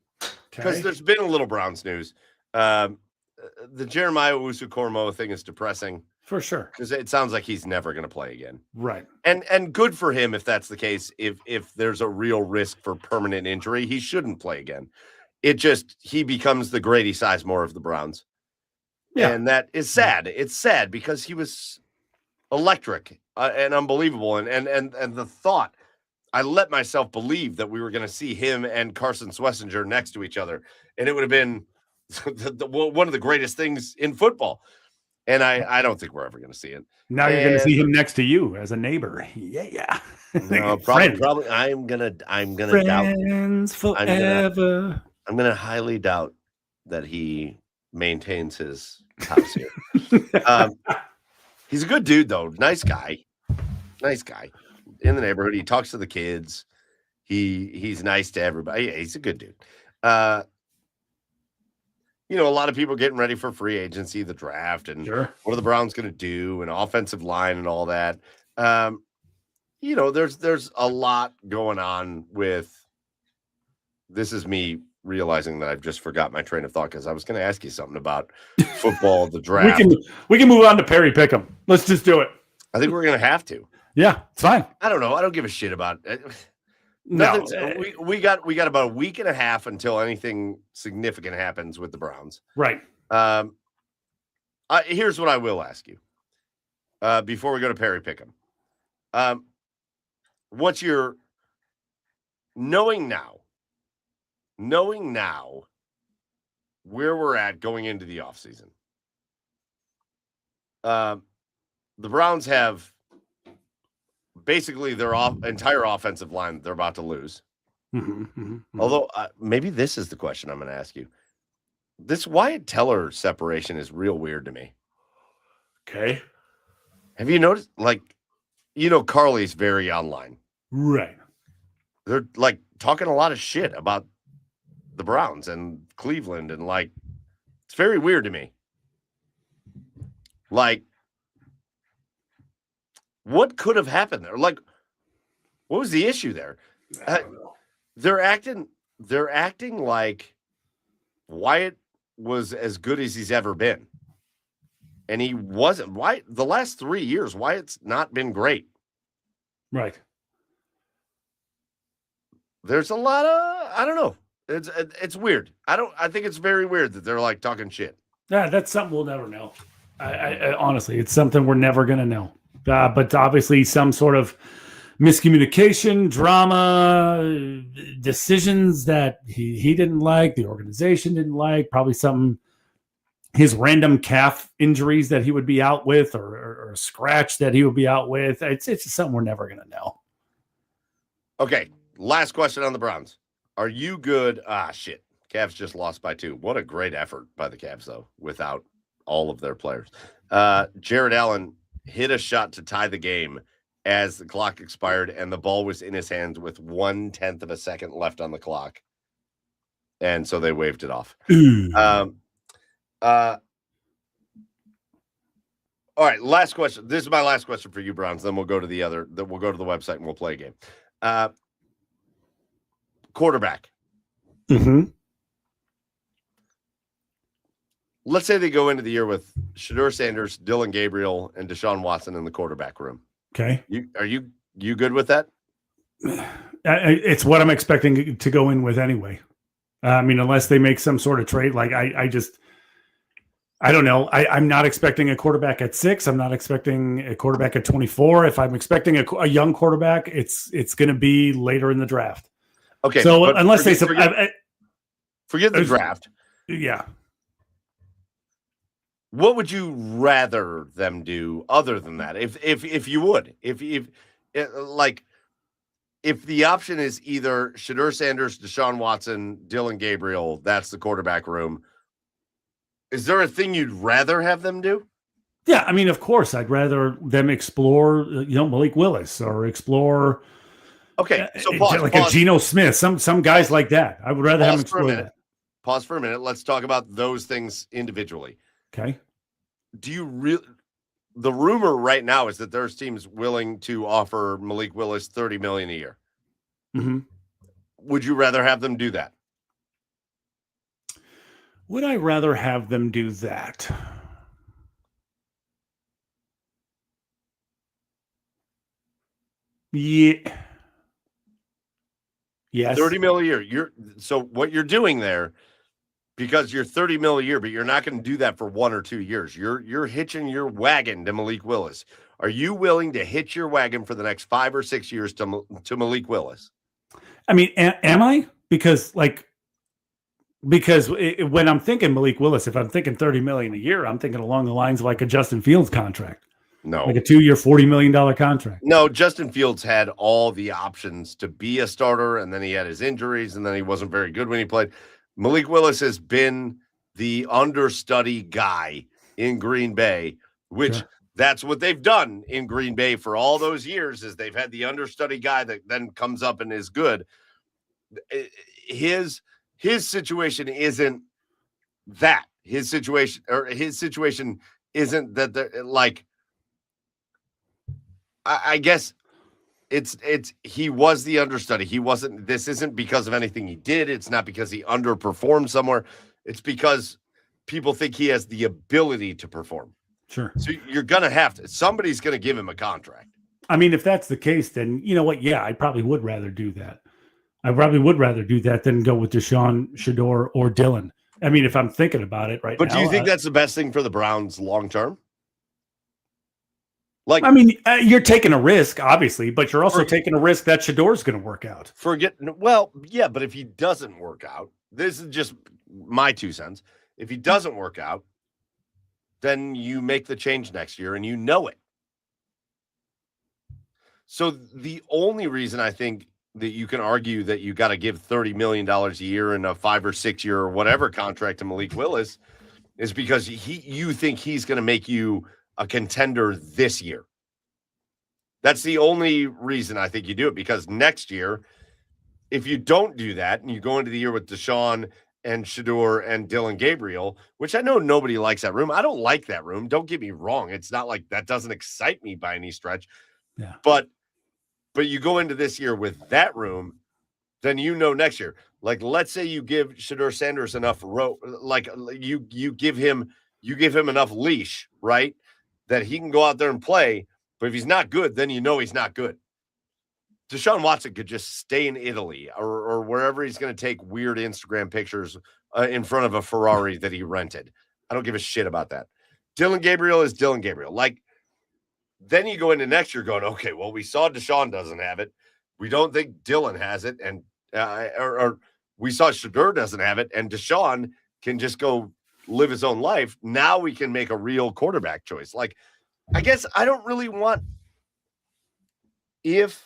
Speaker 1: because there's been a little Browns news. The Jeremiah Owusu-Koramoah thing is depressing.
Speaker 2: For sure.
Speaker 1: Because it sounds like he's never going to play again.
Speaker 2: Right.
Speaker 1: And good for him if that's the case. If there's a real risk for permanent injury, he shouldn't play again. He becomes the Grady Sizemore of the Browns. Yeah. And that is sad. It's sad because he was electric and unbelievable. And the thought, I let myself believe that we were going to see him and Carson Swessinger next to each other. And it would have been one of the greatest things in football. And I don't think we're ever going to see it.
Speaker 2: Now you're going to see him next to you as a neighbor. Yeah.
Speaker 1: No, probably. I'm gonna doubt.
Speaker 2: Friends forever.
Speaker 1: I'm gonna highly doubt that he maintains his house here. He's a good dude though. Nice guy in the neighborhood. He talks to the kids. He's nice to everybody. Yeah, he's a good dude. A lot of people getting ready for free agency, the draft, and what are the Browns going to do, and offensive line and all that. There's a lot going on with. This is me realizing that I've just forgot my train of thought because I was going to ask you something about football, the draft.
Speaker 2: We can move on to Perry Pick'em. Let's just do it.
Speaker 1: I think we're going to have to.
Speaker 2: Yeah, it's fine.
Speaker 1: I don't know. I don't give a shit about it.
Speaker 2: No,
Speaker 1: we got about a week and a half until anything significant happens with the Browns.
Speaker 2: Right.
Speaker 1: Here's what I will ask you before we go to Perry Pick'em. What's your knowing now where we're at going into the offseason? The Browns have basically their entire offensive line they're about to lose. Although maybe this is the question I'm going to ask you. This Wyatt Teller separation is real weird to me.
Speaker 2: Okay.
Speaker 1: Have you noticed, Carly's very online.
Speaker 2: Right.
Speaker 1: They're talking a lot of shit about the Browns and Cleveland and it's very weird to me. What could have happened there? What was the issue there?
Speaker 2: I don't know.
Speaker 1: They're acting like Wyatt was as good as he's ever been. And he wasn't. The last 3 years, Wyatt's not been great.
Speaker 2: Right.
Speaker 1: There's a lot of, I don't know. It's weird. I think it's very weird that they're talking shit.
Speaker 2: Yeah, that's something we'll never know. I honestly, it's something we're never going to know. But obviously some sort of miscommunication, drama, decisions that he didn't like, the organization didn't like, probably his random calf injuries that he would be out with or a scratch that he would be out with. It's just something we're never going to know.
Speaker 1: Okay, last question on the Browns. Are you good? Shit. Cavs just lost by 2. What a great effort by the Cavs, though, without all of their players. Jared Allen hit a shot to tie the game as the clock expired and the ball was in his hands with 1/10 of a second left on the clock. and so they waved it off.
Speaker 2: Ooh.
Speaker 1: All right, last question. This is my last question for you, Browns. Then we'll go to the other. Then we'll go to the website and we'll play a game. Quarterback.
Speaker 2: Mm-hmm.
Speaker 1: Let's say they go into the year with Shedeur Sanders, Dylan Gabriel, and Deshaun Watson in the quarterback room.
Speaker 2: Okay.
Speaker 1: Are you good with that?
Speaker 2: It's what I'm expecting to go in with anyway. I mean, unless they make some sort of trade, like I don't know. I'm not expecting a quarterback at 6. I'm not expecting a quarterback at 24. If I'm expecting a young quarterback, it's going to be later in the draft.
Speaker 1: Okay.
Speaker 2: So unless
Speaker 1: forget the draft.
Speaker 2: Yeah.
Speaker 1: What would you rather them do other than that? If you would, if the option is either Shedeur Sanders, Deshaun Watson, Dylan Gabriel, that's the quarterback room. Is there a thing you'd rather have them do?
Speaker 2: Yeah, I mean, of course, I'd rather them explore, Malik Willis or explore.
Speaker 1: Okay, so
Speaker 2: pause. A Geno Smith, some guys like that. I would rather have them explore that.
Speaker 1: Pause for a minute. Let's talk about those things individually.
Speaker 2: Okay.
Speaker 1: Do you really? The rumor right now is that there's teams willing to offer Malik Willis $30 million a year.
Speaker 2: Mm-hmm.
Speaker 1: Would you rather have them do that?
Speaker 2: Would I rather have them do that? Yeah. Yes.
Speaker 1: $30 million a year. So what you're doing there, because you're $30 million a year, but you're not going to do that for 1 or 2 years. You're hitching your wagon to Malik Willis. Are you willing to hitch your wagon for the next 5 or 6 years to Malik Willis?
Speaker 2: I mean, am I? Because when I'm thinking Malik Willis, if I'm thinking $30 million a year, I'm thinking along the lines of like a Justin Fields contract.
Speaker 1: No.
Speaker 2: Like a 2-year, $40 million contract.
Speaker 1: No, Justin Fields had all the options to be a starter, and then he had his injuries, and then he wasn't very good when he played. Malik Willis has been the understudy guy in Green Bay, which that's what they've done in Green Bay for all those years, is they've had the understudy guy that then comes up and is good. His situation isn't that. His situation isn't that they're like, I guess it's he was the understudy. This isn't because of anything he did. It's not because he underperformed somewhere. It's because people think he has the ability to perform.
Speaker 2: Sure.
Speaker 1: So you're going to somebody's going to give him a contract.
Speaker 2: I mean, if that's the case, then you know what? Yeah, I probably would rather do that. I probably would rather do that than go with Deshaun, Shedeur, or Dylan. I mean, if I'm thinking about it right now.
Speaker 1: But do you think that's the best thing for the Browns long term? Like,
Speaker 2: I mean, you're taking a risk, obviously, but you're also taking a risk that Shadeur's going to work out.
Speaker 1: Well, yeah, but if he doesn't work out, this is just my 2 cents. If he doesn't work out, then you make the change next year and you know it. So the only reason I think that you can argue that you got to give $30 million a year in a 5 or 6 year or whatever contract to Malik Willis is because you think he's going to make you a contender this year. That's the only reason I think you do it, because next year, if you don't do that and you go into the year with Deshaun and Shedeur and Dylan Gabriel, which I know nobody likes that room. I don't like that room. Don't get me wrong. It's not like that doesn't excite me by any stretch.
Speaker 2: Yeah.
Speaker 1: But you go into this year with that room, then next year. Like, let's say you give Shedeur Sanders enough you give him enough leash, right? That he can go out there and play, but if he's not good, then he's not good. Deshaun Watson could just stay in Italy or wherever he's going to take weird Instagram pictures in front of a Ferrari that he rented. I don't give a shit about that. Dylan Gabriel is Dylan Gabriel. Like, then you go into next year going, okay, well, we saw Deshaun doesn't have it. We don't think Dylan has it. And or we saw Shedeur doesn't have it. And Deshaun can just go live his own life. Now we can make a real quarterback choice. Like, I guess I don't really want, if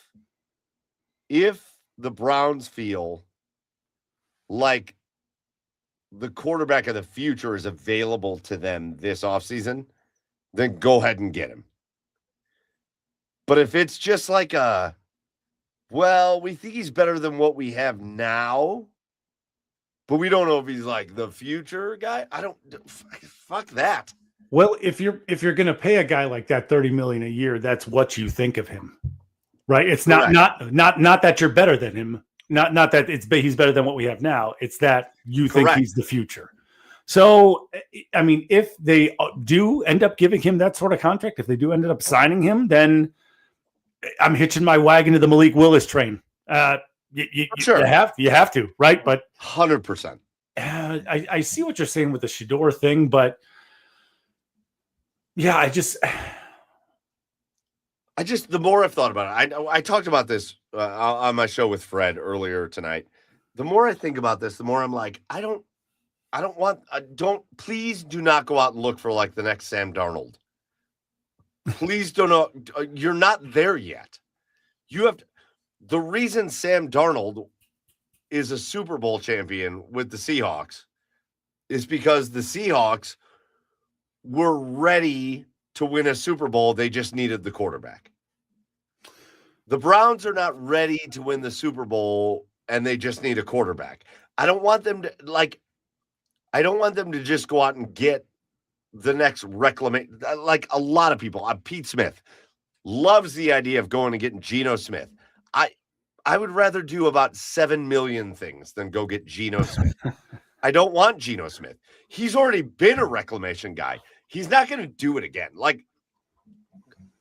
Speaker 1: the Browns feel like the quarterback of the future is available to them this offseason, then go ahead and get him. But if it's just like we think he's better than what we have now, but we don't know if he's like the future guy. I don't fuck that.
Speaker 2: Well, if you're going to pay a guy like that $30 million a year, that's what you think of him, right? It's not that you're better than him, not that he's better than what we have now. It's that you think he's the future. So, I mean, if they do end up giving him that sort of contract, if they do end up signing him, then I'm hitching my wagon to the Malik Willis train.
Speaker 1: Sure,
Speaker 2: you have to, right? But
Speaker 1: 100%.
Speaker 2: I see what you're saying with the Shedeur thing, but yeah, I just
Speaker 1: the more I've thought about it, I talked about this on my show with Fred earlier tonight. The more I think about this, the more I'm like, please do not go out and look for like the next Sam Darnold. Please don't. You're not there yet. You have the reason Sam Darnold is a Super Bowl champion with the Seahawks is because the Seahawks were ready to win a Super Bowl. They just needed the quarterback. The Browns are not ready to win the Super Bowl and they just need a quarterback. I don't want them to just go out and get the next reclamation. Like a lot of people, Pete Smith loves the idea of going and getting Geno Smith. I would rather do about 7 million things than go get Geno Smith. I don't want Geno Smith. He's already been a reclamation guy. He's not going to do it again. Like,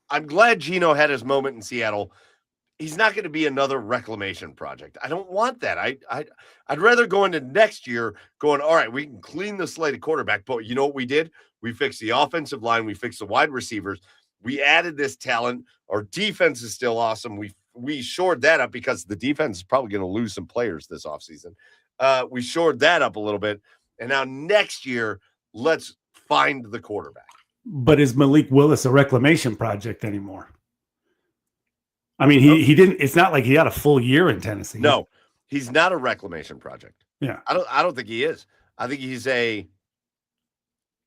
Speaker 1: I'm glad Geno had his moment in Seattle. He's not going to be another reclamation project. I don't want that. I'd rather go into next year going, all right, we can clean the slate of quarterback. But you know what we did? We fixed the offensive line. We fixed the wide receivers. We added this talent. Our defense is still awesome. We shored that up because the defense is probably going to lose some players this offseason. We shored that up a little bit. And now next year, let's find the quarterback.
Speaker 2: But is Malik Willis a reclamation project anymore? I mean, he didn't. It's not like he had a full year in Tennessee.
Speaker 1: No, he's not a reclamation project.
Speaker 2: Yeah,
Speaker 1: I don't think he is. I think he's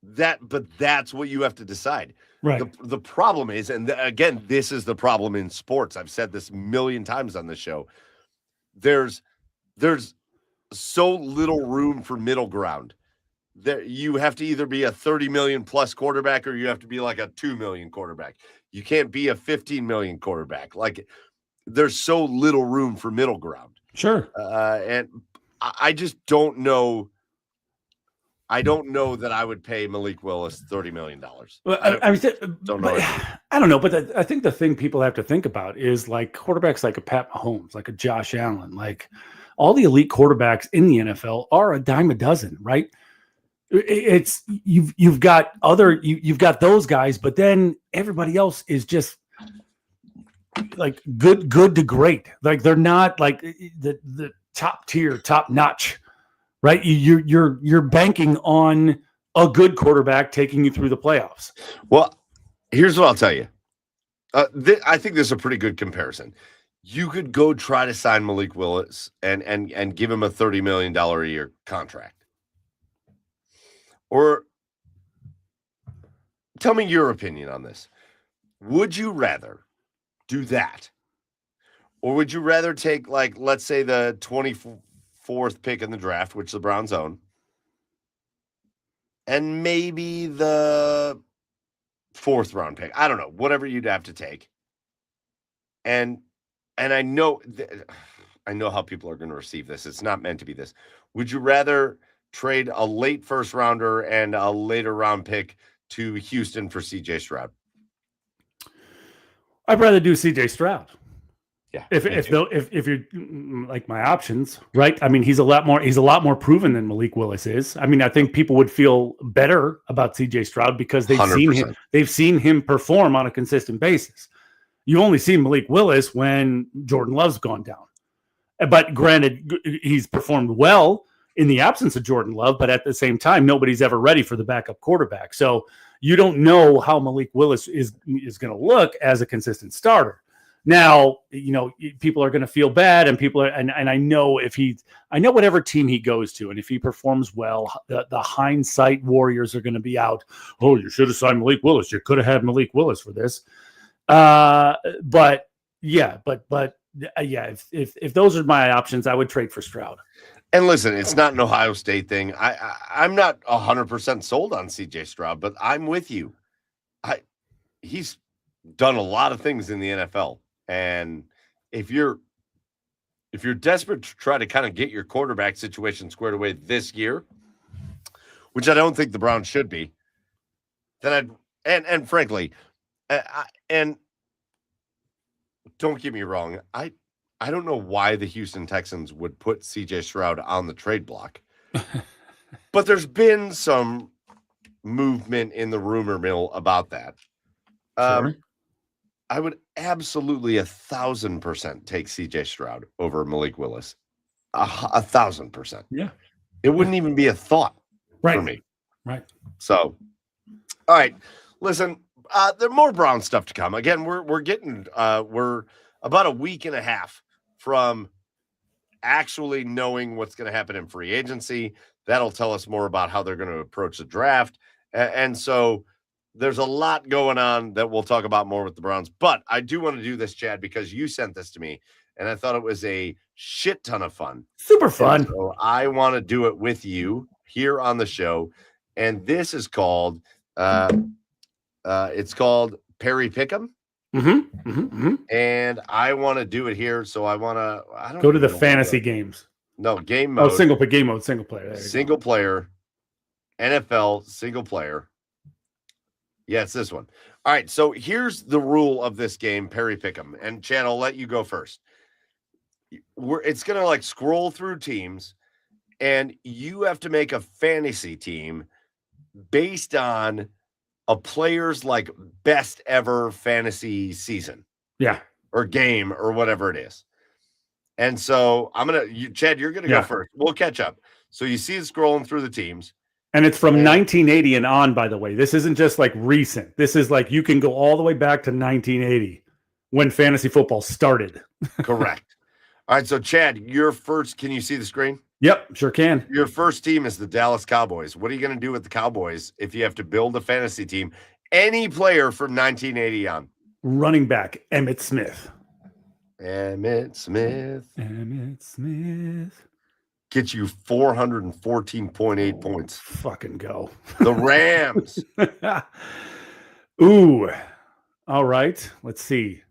Speaker 1: but that's what you have to decide.
Speaker 2: Right.
Speaker 1: The problem is, and again, this is the problem in sports. I've said this a million times on this show. There's so little room for middle ground. There, you have to either be a 30 million plus quarterback or you have to be like a 2 million quarterback. You can't be a 15 million quarterback. Like, there's so little room for middle ground.
Speaker 2: Sure.
Speaker 1: And I just don't know. I don't know that I would pay Malik Willis $30 million.
Speaker 2: Well, I don't know, but I think the thing people have to think about is like quarterbacks like a Pat Mahomes, like a Josh Allen, like all the elite quarterbacks in the NFL are a dime a dozen, right? It's you've got those guys, but then everybody else is just like good to great. Like they're not like the top tier, top notch. Right, you're banking on a good quarterback taking you through the playoffs.
Speaker 1: Well, here's what I'll tell you. I think this is a pretty good comparison. You could go try to sign Malik Willis and give him a $30 million a year contract. Or tell me your opinion on this. Would you rather do that? Or would you rather take, like, let's say the 24th pick in the draft, which the Browns own, and maybe the 4th round pick? I don't know, whatever you'd have to take. And I know how people are going to receive this. It's not meant to be this. Would you rather trade a late first rounder and a later round pick to Houston for CJ Stroud?
Speaker 2: I'd rather do CJ Stroud.
Speaker 1: Yeah.
Speaker 2: If you're like my options, right? I mean, he's a lot more proven than Malik Willis is. I mean, I think people would feel better about CJ Stroud because they've seen him perform on a consistent basis. You only see Malik Willis when Jordan Love's gone down. But granted, he's performed well in the absence of Jordan Love, but at the same time, nobody's ever ready for the backup quarterback. So you don't know how Malik Willis is going to look as a consistent starter. Now, you know, people are going to feel bad, and I know I know whatever team he goes to, and if he performs well, the hindsight warriors are going to be out. Oh, you should have signed Malik Willis. You could have had Malik Willis for this. But if those are my options, I would trade for Stroud.
Speaker 1: And listen, it's not an Ohio State thing. I'm not 100% sold on CJ Stroud, but I'm with you. He's done a lot of things in the NFL, and if you're desperate to try to kind of get your quarterback situation squared away this year, which I don't think the Browns should be, then and frankly, and don't get me wrong, I don't know why the Houston Texans would put CJ Stroud on the trade block, but there's been some movement in the rumor mill about that.
Speaker 2: Sure.
Speaker 1: I would absolutely 1,000% take CJ Stroud over Malik Willis. 1,000%.
Speaker 2: Yeah.
Speaker 1: It wouldn't even be a thought for me.
Speaker 2: Right.
Speaker 1: So, all right. Listen, there's more Brown stuff to come. Again, we're getting we're about a week and a half from actually knowing what's going to happen in free agency. That'll tell us more about how they're going to approach the draft. And so there's a lot going on that we'll talk about more with the Browns. But I do want to do this, Chad, because you sent this to me, and I thought it was a shit ton of fun.
Speaker 2: Super fun.
Speaker 1: And so I want to do it with you here on the show. And this is called, it's called Perry Pick'em. And I want to do it here. So I don't
Speaker 2: go to the fantasy games.
Speaker 1: No, game mode.
Speaker 2: Game mode, single player.
Speaker 1: Single player, NFL, single player. Yeah, it's this one. All right, so here's the rule of this game, Perry Pick'em. And Chad, I'll let you go first. It's going to like scroll through teams, and you have to make a fantasy team based on a player's like best ever fantasy season.
Speaker 2: Yeah.
Speaker 1: Or game or whatever it is. And so Chad, you're going to go first. We'll catch up. So you see it scrolling through the teams.
Speaker 2: And it's from 1980 and on, by the way. This isn't just like recent. This is like you can go all the way back to 1980 when fantasy football started.
Speaker 1: Correct. All right, so Chad, you're first. Can you see the screen?
Speaker 2: Yep, sure can.
Speaker 1: Your first team is the Dallas Cowboys. What are you going to do with the Cowboys if you have to build a fantasy team? Any player from 1980 on.
Speaker 2: Running back, Emmitt Smith.
Speaker 1: Emmitt Smith. Get you 414.8 points.
Speaker 2: Fucking go.
Speaker 1: The Rams.
Speaker 2: Ooh. All right. Let's see.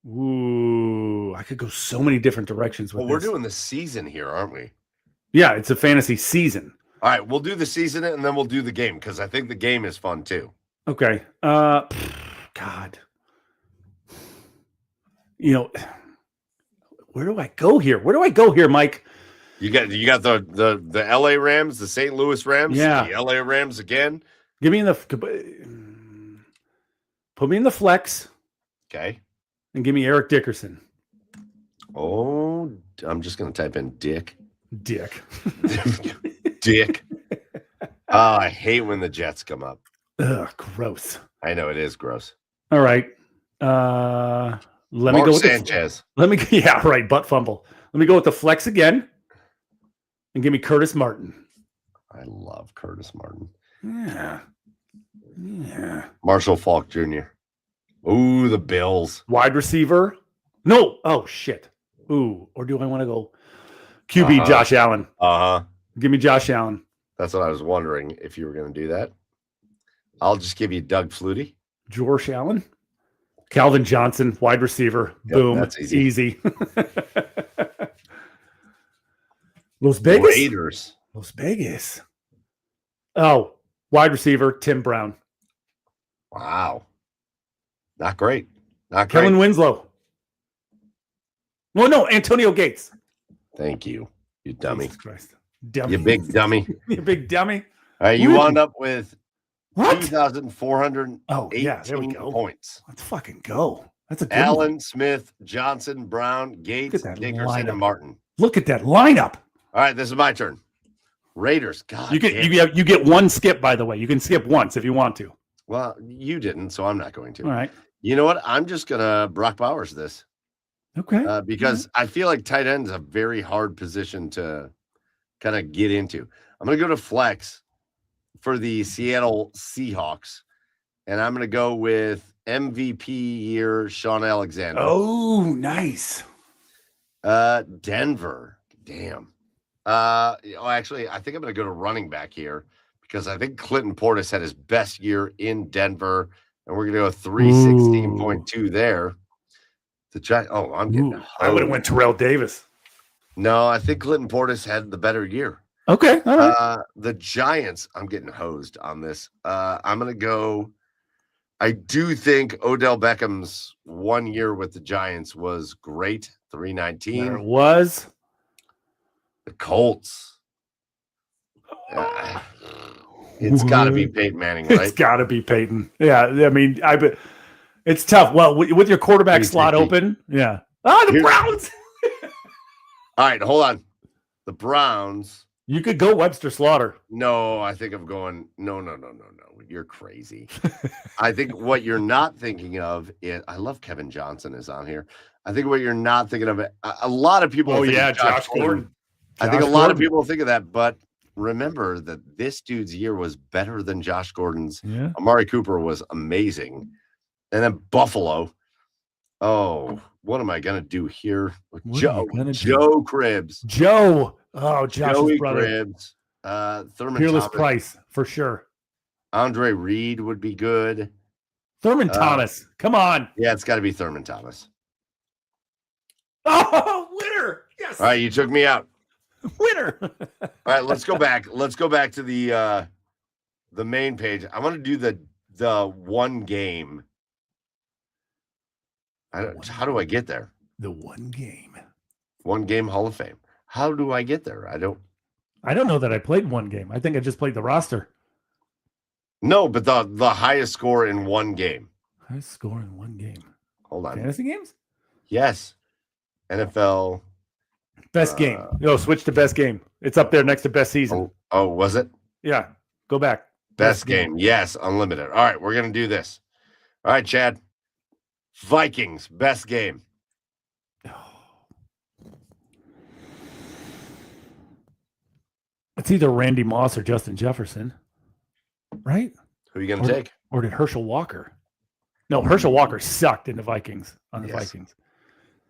Speaker 2: Ooh. I could go so many different directions with this.
Speaker 1: We're doing the season here, aren't we?
Speaker 2: Yeah, it's a fantasy season.
Speaker 1: All right, we'll do the season and then we'll do the game because I think the game is fun too.
Speaker 2: Okay. God. You know, where do I go here? Mike?
Speaker 1: You got the LA Rams, the St. Louis Rams,
Speaker 2: yeah,
Speaker 1: the LA Rams again.
Speaker 2: Put me in the flex.
Speaker 1: Okay.
Speaker 2: And give me Eric Dickerson.
Speaker 1: Oh, I'm just gonna type in Dick.
Speaker 2: Dick.
Speaker 1: Oh, I hate when the Jets come up.
Speaker 2: Ugh, gross.
Speaker 1: I know it is gross.
Speaker 2: All right. Let me go with
Speaker 1: Sanchez.
Speaker 2: Butt fumble. Let me go with the flex again. And give me Curtis Martin.
Speaker 1: I love Curtis Martin.
Speaker 2: Yeah.
Speaker 1: Marshall Faulk Jr. Ooh, the Bills.
Speaker 2: Wide receiver. No. Oh, shit. Ooh. Or do I want to go QB Josh Allen? Give me Josh Allen.
Speaker 1: That's what I was wondering if you were going to do that. I'll just give you Doug Flutie.
Speaker 2: Josh Allen. Calvin Johnson, wide receiver. Yep, boom. That's easy. Los
Speaker 1: Vegas.
Speaker 2: Las Vegas. Oh, wide receiver, Tim Brown.
Speaker 1: Wow. Not great.
Speaker 2: Kellen Winslow. No, Antonio Gates.
Speaker 1: Thank you, you dummy.
Speaker 2: Jesus Christ. Dummy.
Speaker 1: You big dummy.
Speaker 2: You big dummy.
Speaker 1: All right, you wound up with
Speaker 2: what?
Speaker 1: 2,418 points.
Speaker 2: Let's fucking go. That's a good
Speaker 1: Allen,
Speaker 2: one.
Speaker 1: Smith, Johnson, Brown, Gates, Dickerson, and Martin.
Speaker 2: Look at that lineup.
Speaker 1: All right, this is my turn. Raiders. God,
Speaker 2: you get one skip, by the way. You can skip once if you want to.
Speaker 1: Well, you didn't, so I'm not going to.
Speaker 2: All right.
Speaker 1: You know what? I'm just gonna Brock Bowers this.
Speaker 2: Okay.
Speaker 1: Because I feel like tight end is a very hard position to kind of get into. I'm gonna go to flex for the Seattle Seahawks, and I'm gonna go with MVP year Sean Alexander.
Speaker 2: Oh, nice.
Speaker 1: Denver. Damn. Actually, I think I'm going to go to running back here because I think Clinton Portis had his best year in Denver, and we're going to go 316.2 there. I'm getting
Speaker 2: I would have went Terrell Davis.
Speaker 1: No, I think Clinton Portis had the better year.
Speaker 2: Okay, all right.
Speaker 1: The Giants, I'm getting hosed on this. I'm going to go. I do think Odell Beckham's 1 year with the Giants was great. 319.
Speaker 2: There it was.
Speaker 1: The Colts. It's got to be Peyton Manning, right?
Speaker 2: It's got to be Peyton. Yeah, I mean, it's tough. Well, with your quarterback slot open, yeah. The Browns.
Speaker 1: All right, hold on. The Browns.
Speaker 2: You could go Webster Slaughter.
Speaker 1: No, I think I'm going. No. You're crazy. I think what you're not thinking of is. I love Kevin Johnson is on here. I think what you're not thinking of. A lot of people.
Speaker 2: Oh yeah, Josh Gordon.
Speaker 1: I think a lot of people think of that, but remember that this dude's year was better than Josh Gordon's.
Speaker 2: Yeah.
Speaker 1: Amari Cooper was amazing, and then Buffalo. Oh, what am I gonna do here? Joe Cribbs.
Speaker 2: Joe. Oh, Josh's brother.
Speaker 1: Cribbs. Thurman
Speaker 2: Peerless
Speaker 1: Thomas.
Speaker 2: Price for sure.
Speaker 1: Andre Reed would be good.
Speaker 2: Thurman Thomas. Come on.
Speaker 1: Yeah, it's got to be Thurman Thomas.
Speaker 2: Oh, winner. Yes.
Speaker 1: All right, you took me out.
Speaker 2: Winner.
Speaker 1: All right, let's go back. Let's go back to the main page. I want to do the one game. How do I get there?
Speaker 2: The one game.
Speaker 1: One game Hall of Fame. How do I get there? I don't
Speaker 2: know that I played one game. I think I just played the roster.
Speaker 1: No, but the highest score in one game.
Speaker 2: Highest score in one game.
Speaker 1: Hold on.
Speaker 2: Fantasy games?
Speaker 1: Yes. NFL.
Speaker 2: Best game. No, switch to best game. It's up there next to best season.
Speaker 1: Oh, was it?
Speaker 2: Yeah. Go back.
Speaker 1: Best game. Yes, unlimited. All right, we're going to do this. All right, Chad. Vikings, best game.
Speaker 2: It's either Randy Moss or Justin Jefferson, right?
Speaker 1: Who are you going to take?
Speaker 2: Or did Herschel Walker? No, Herschel Walker sucked in the Vikings. Vikings.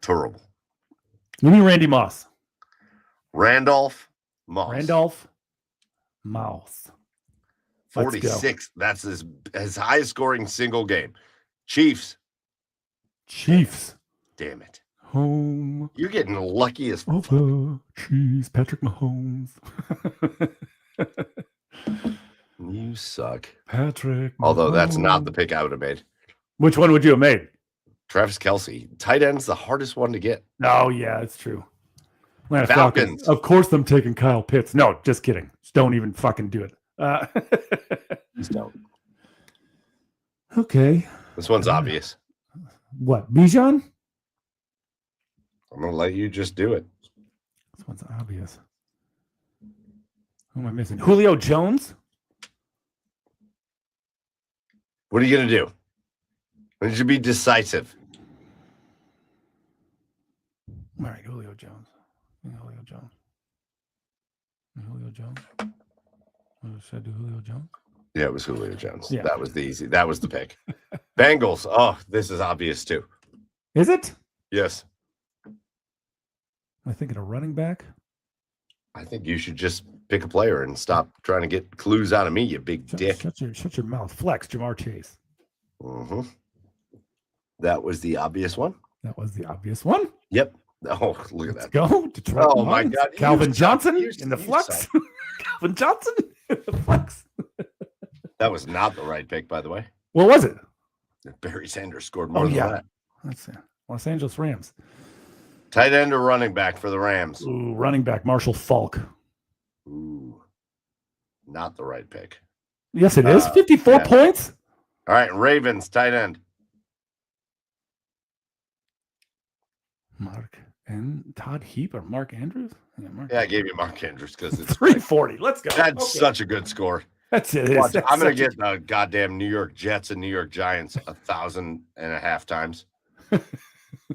Speaker 1: Terrible.
Speaker 2: Give me Randy Moss.
Speaker 1: Randolph Moss.
Speaker 2: 46.
Speaker 1: That's his highest scoring single game. Chiefs. Damn it.
Speaker 2: Home.
Speaker 1: You're getting lucky as fuck.
Speaker 2: Cheese, Patrick Mahomes.
Speaker 1: You suck.
Speaker 2: Patrick Mahomes.
Speaker 1: Although that's not the pick I would have made.
Speaker 2: Which one would you have made?
Speaker 1: Travis Kelce. Tight end's the hardest one to get.
Speaker 2: Oh, yeah, it's true. Atlanta
Speaker 1: Falcons.
Speaker 2: Of course I'm taking Kyle Pitts. No, just kidding. Just don't even fucking do it.
Speaker 1: Just don't.
Speaker 2: Okay.
Speaker 1: This one's obvious.
Speaker 2: What? Bijan?
Speaker 1: I'm going to let you just do it.
Speaker 2: This one's obvious. Who am I missing? Julio Jones?
Speaker 1: What are you going to do? I need you to be decisive.
Speaker 2: All right, Julio Jones. Should I do Julio Jones?
Speaker 1: Yeah, it was Julio Jones.
Speaker 2: Yeah.
Speaker 1: That was the pick. Bengals. Oh, this is obvious too.
Speaker 2: Is it?
Speaker 1: Yes.
Speaker 2: Am I thinking a running back?
Speaker 1: I think you should just pick a player and stop trying to get clues out of me, you big dick.
Speaker 2: Shut your mouth. Flex, Jamar Chase.
Speaker 1: Mm-hmm. That was the obvious one.
Speaker 2: That was the obvious one.
Speaker 1: Yep. Oh, look at
Speaker 2: Let's
Speaker 1: that.
Speaker 2: go. Detroit
Speaker 1: Oh, my God.
Speaker 2: Calvin Johnson in the flex. Calvin Johnson in the flex.
Speaker 1: That was not the right pick, by the way.
Speaker 2: What was it?
Speaker 1: Barry Sanders scored more than that.
Speaker 2: Let's see. Los Angeles Rams.
Speaker 1: Tight end or running back for the Rams?
Speaker 2: Ooh, running back, Marshall Falk.
Speaker 1: Ooh, not the right pick.
Speaker 2: Yes, it is. 54 points.
Speaker 1: All right, Ravens, tight end.
Speaker 2: Mark and Todd Heap or Mark Andrews?
Speaker 1: Yeah, I gave you Mark Andrews because it's
Speaker 2: 340. Let's go.
Speaker 1: That's such a good score.
Speaker 2: That's it.
Speaker 1: Watch, I'm going to get the goddamn New York Jets and New York Giants 1,500 times. That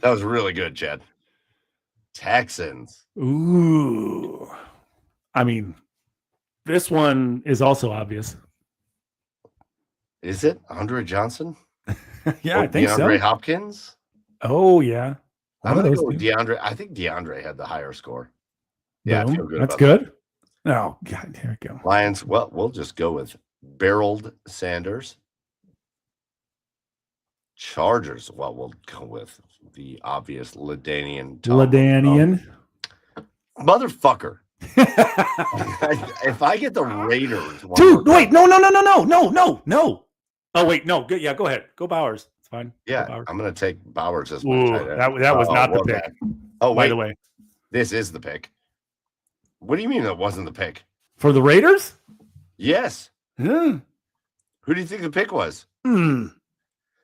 Speaker 1: was really good, Chad. Texans.
Speaker 2: Ooh. I mean, this one is also obvious.
Speaker 1: Is it Andre Johnson?
Speaker 2: Yeah, I think so.
Speaker 1: DeAndre Hopkins?
Speaker 2: Oh, yeah.
Speaker 1: I'm going to go with DeAndre. I think DeAndre had the higher score. Yeah, I
Speaker 2: Boom.
Speaker 1: feel good
Speaker 2: That's
Speaker 1: about that.
Speaker 2: good. Oh, God, here we go.
Speaker 1: Lions, well, we'll just go with barreled Sanders. Chargers, well, we'll go with the obvious LaDainian
Speaker 2: LaDainian.
Speaker 1: Motherfucker. If I get the Raiders,
Speaker 2: Dude, wait, no. Oh, wait, no. Yeah, go ahead. Go Bowers. It's fine.
Speaker 1: Yeah, I'm going to take Bowers as my
Speaker 2: Ooh,
Speaker 1: tight end.
Speaker 2: that was not the pick.
Speaker 1: Bad. Oh, wait.
Speaker 2: By the way,
Speaker 1: This is the pick. What do you mean that wasn't the pick?
Speaker 2: for the Raiders?
Speaker 1: Yes.
Speaker 2: Yeah.
Speaker 1: Who do you think the pick was?
Speaker 2: Hmm.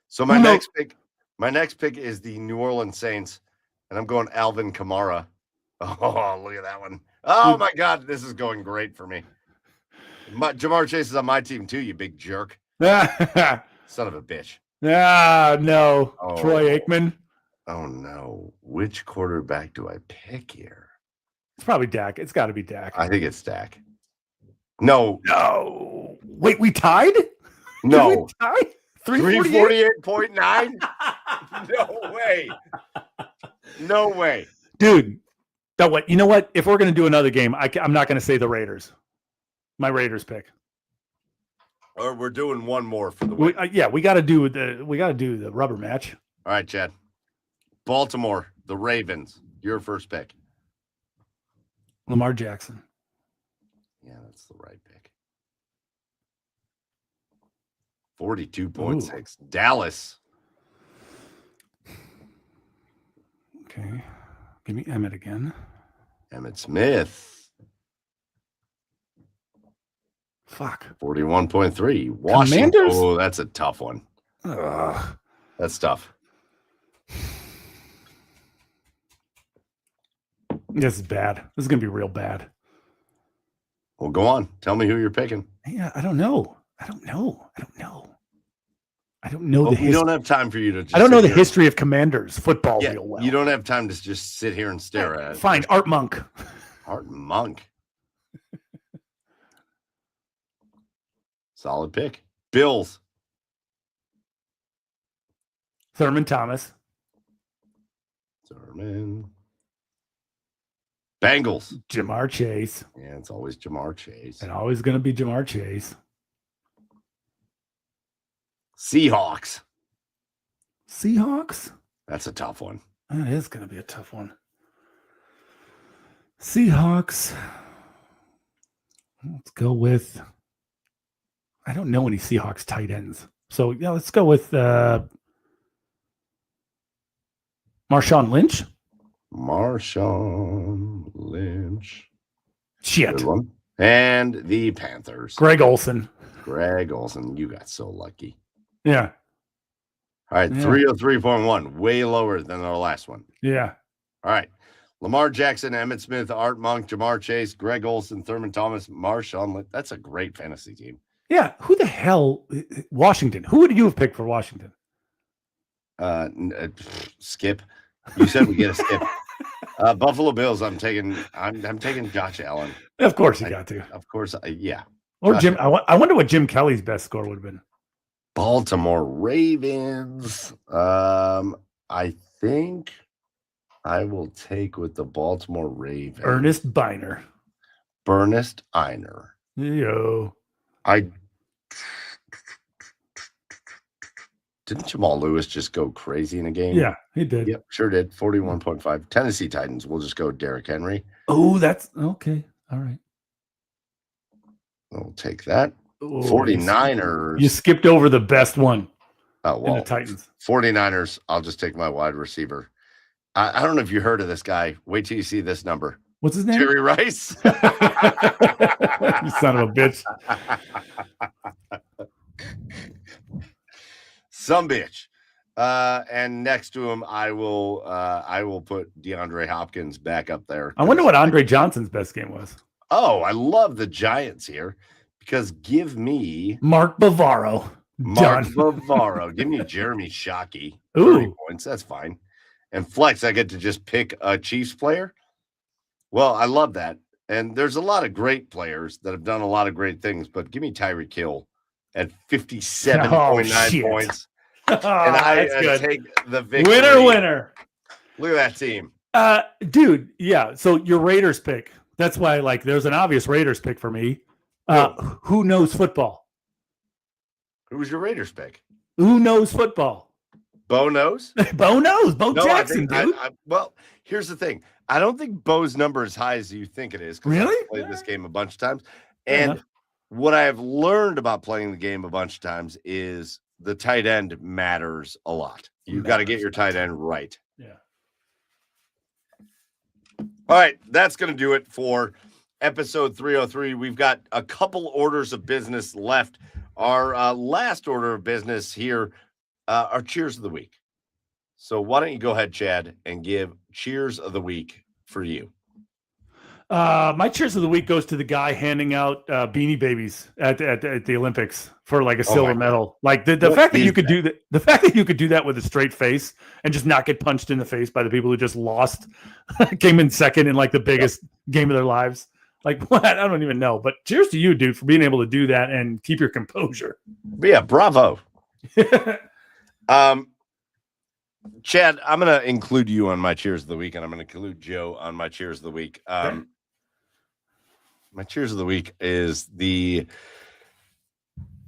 Speaker 1: So my next pick is the New Orleans Saints, and I'm going Alvin Kamara. Oh, look at that one. Oh, my God. This is going great for me. Jamar Chase is on my team, too, you big jerk. Son of a bitch.
Speaker 2: No.
Speaker 1: Oh.
Speaker 2: Troy Aikman.
Speaker 1: Oh, no. Which quarterback do I pick here?
Speaker 2: It's probably Dak. It's got to be Dak.
Speaker 1: I think it's Dak. No.
Speaker 2: No. Wait, we tied?
Speaker 1: No.
Speaker 2: Did we tie?
Speaker 1: 348.9? No way. No way.
Speaker 2: Dude. No, what? You know what? If we're going to do another game, I'm not going to say the Raiders. My Raiders pick.
Speaker 1: Or we're doing one more for the win.
Speaker 2: We got to do the rubber match.
Speaker 1: All right, Chad. Baltimore, the Ravens. Your first pick.
Speaker 2: Lamar Jackson.
Speaker 1: Yeah, that's the right pick. 42.6. Dallas.
Speaker 2: Okay. Give me Emmett again.
Speaker 1: Emmitt Smith.
Speaker 2: Fuck.
Speaker 1: 41.3. Washington.
Speaker 2: Commanders?
Speaker 1: Oh, that's a tough one.
Speaker 2: Ugh.
Speaker 1: That's tough.
Speaker 2: This is bad. This is going to be real bad.
Speaker 1: Well, go on. Tell me who you're picking.
Speaker 2: Yeah, I don't know. I don't know
Speaker 1: Well,
Speaker 2: the
Speaker 1: we don't have time for you to just
Speaker 2: I don't know the
Speaker 1: here.
Speaker 2: history of Commanders football real well.
Speaker 1: You don't have time to just sit here and stare at it.
Speaker 2: Fine, Art Monk.
Speaker 1: Art Monk. Solid pick. Bills.
Speaker 2: Thurman Thomas.
Speaker 1: Thurman. Bengals.
Speaker 2: Jamar Chase.
Speaker 1: Yeah, it's always Jamar Chase.
Speaker 2: And always going to be Jamar Chase.
Speaker 1: Seahawks.
Speaker 2: Seahawks?
Speaker 1: That's a tough one.
Speaker 2: That is going to be a tough one. Seahawks. Let's go with... I don't know any Seahawks tight ends. So, yeah, let's go with Marshawn Lynch.
Speaker 1: Marshawn Lynch.
Speaker 2: Shit.
Speaker 1: Good one. And the Panthers.
Speaker 2: Greg Olson.
Speaker 1: You got so lucky.
Speaker 2: Yeah.
Speaker 1: All right, 303.1. Way lower than our last one.
Speaker 2: Yeah.
Speaker 1: All right. Lamar Jackson, Emmitt Smith, Art Monk, Jamar Chase, Greg Olson, Thurman Thomas, Marshawn Lynch. That's a great fantasy team.
Speaker 2: Yeah. Who the hell? Washington. Who would you have picked for Washington?
Speaker 1: Skip. You said we get a skip. Buffalo Bills. I'm taking Josh Allen.
Speaker 2: Of course you got to.
Speaker 1: Of course, yeah.
Speaker 2: Or
Speaker 1: Josh
Speaker 2: Jim. I wonder what Jim Kelly's best score would have been.
Speaker 1: Baltimore Ravens. I think I will take with the Baltimore Ravens.
Speaker 2: Ernest Biner.
Speaker 1: Ernest Einer.
Speaker 2: Yo.
Speaker 1: Didn't Jamal Lewis just go crazy in a game?
Speaker 2: Yeah, he did.
Speaker 1: Yep, sure did. 41.5. Tennessee Titans. We'll just go Derrick Henry.
Speaker 2: Oh, that's okay. All right.
Speaker 1: We'll take that.
Speaker 2: Oh,
Speaker 1: 49ers.
Speaker 2: You skipped over the best one.
Speaker 1: Oh, well,
Speaker 2: in the Titans.
Speaker 1: 49ers. I'll just take my wide receiver. I don't know if you heard of this guy. Wait till you see this number.
Speaker 2: What's his name?
Speaker 1: Jerry Rice.
Speaker 2: You son of a bitch.
Speaker 1: Some bitch. And next to him, I will put DeAndre Hopkins back up there.
Speaker 2: I wonder what Andre Johnson's best game was.
Speaker 1: Oh, I love the Giants here because give me
Speaker 2: Mark Bavaro.
Speaker 1: Bavaro. Give me Jeremy Shockey. 30
Speaker 2: Ooh.
Speaker 1: points. That's fine. And flex, I get to just pick a Chiefs player. Well, I love that. And there's a lot of great players that have done a lot of great things, but give me Tyreek Hill at 57.9 points. And I take the victory.
Speaker 2: Winner.
Speaker 1: Look at that team.
Speaker 2: Dude, yeah. So your Raiders pick. That's why, like, there's an obvious Raiders pick for me. Who knows football?
Speaker 1: Who was your Raiders pick?
Speaker 2: Who knows football?
Speaker 1: Bo knows?
Speaker 2: Bo knows. Bo
Speaker 1: No,
Speaker 2: Jackson, dude.
Speaker 1: Well, here's the thing. I don't think Bo's number is high as you think it is.
Speaker 2: Really?
Speaker 1: I've played this game a bunch of times. And what I have learned about playing the game a bunch of times is the tight end matters a lot. You got to get your tight end right.
Speaker 2: Yeah.
Speaker 1: All right. That's going to do it for episode 303. We've got a couple orders of business left. Our last order of business here are cheers of the week. So why don't you go ahead, Chad, and give cheers of the week for you?
Speaker 2: My cheers of the week goes to the guy handing out Beanie Babies at the Olympics for like a silver medal. Like the fact that you could do that, the fact that you could do that with a straight face and just not get punched in the face by the people who just lost, came in second in like the biggest game of their lives. Like what? I don't even know. But cheers to you, dude, for being able to do that and keep your composure.
Speaker 1: Yeah, bravo. Chad, I'm going to include you on my cheers of the week, and I'm going to include Joe on my cheers of the week. My cheers of the week is the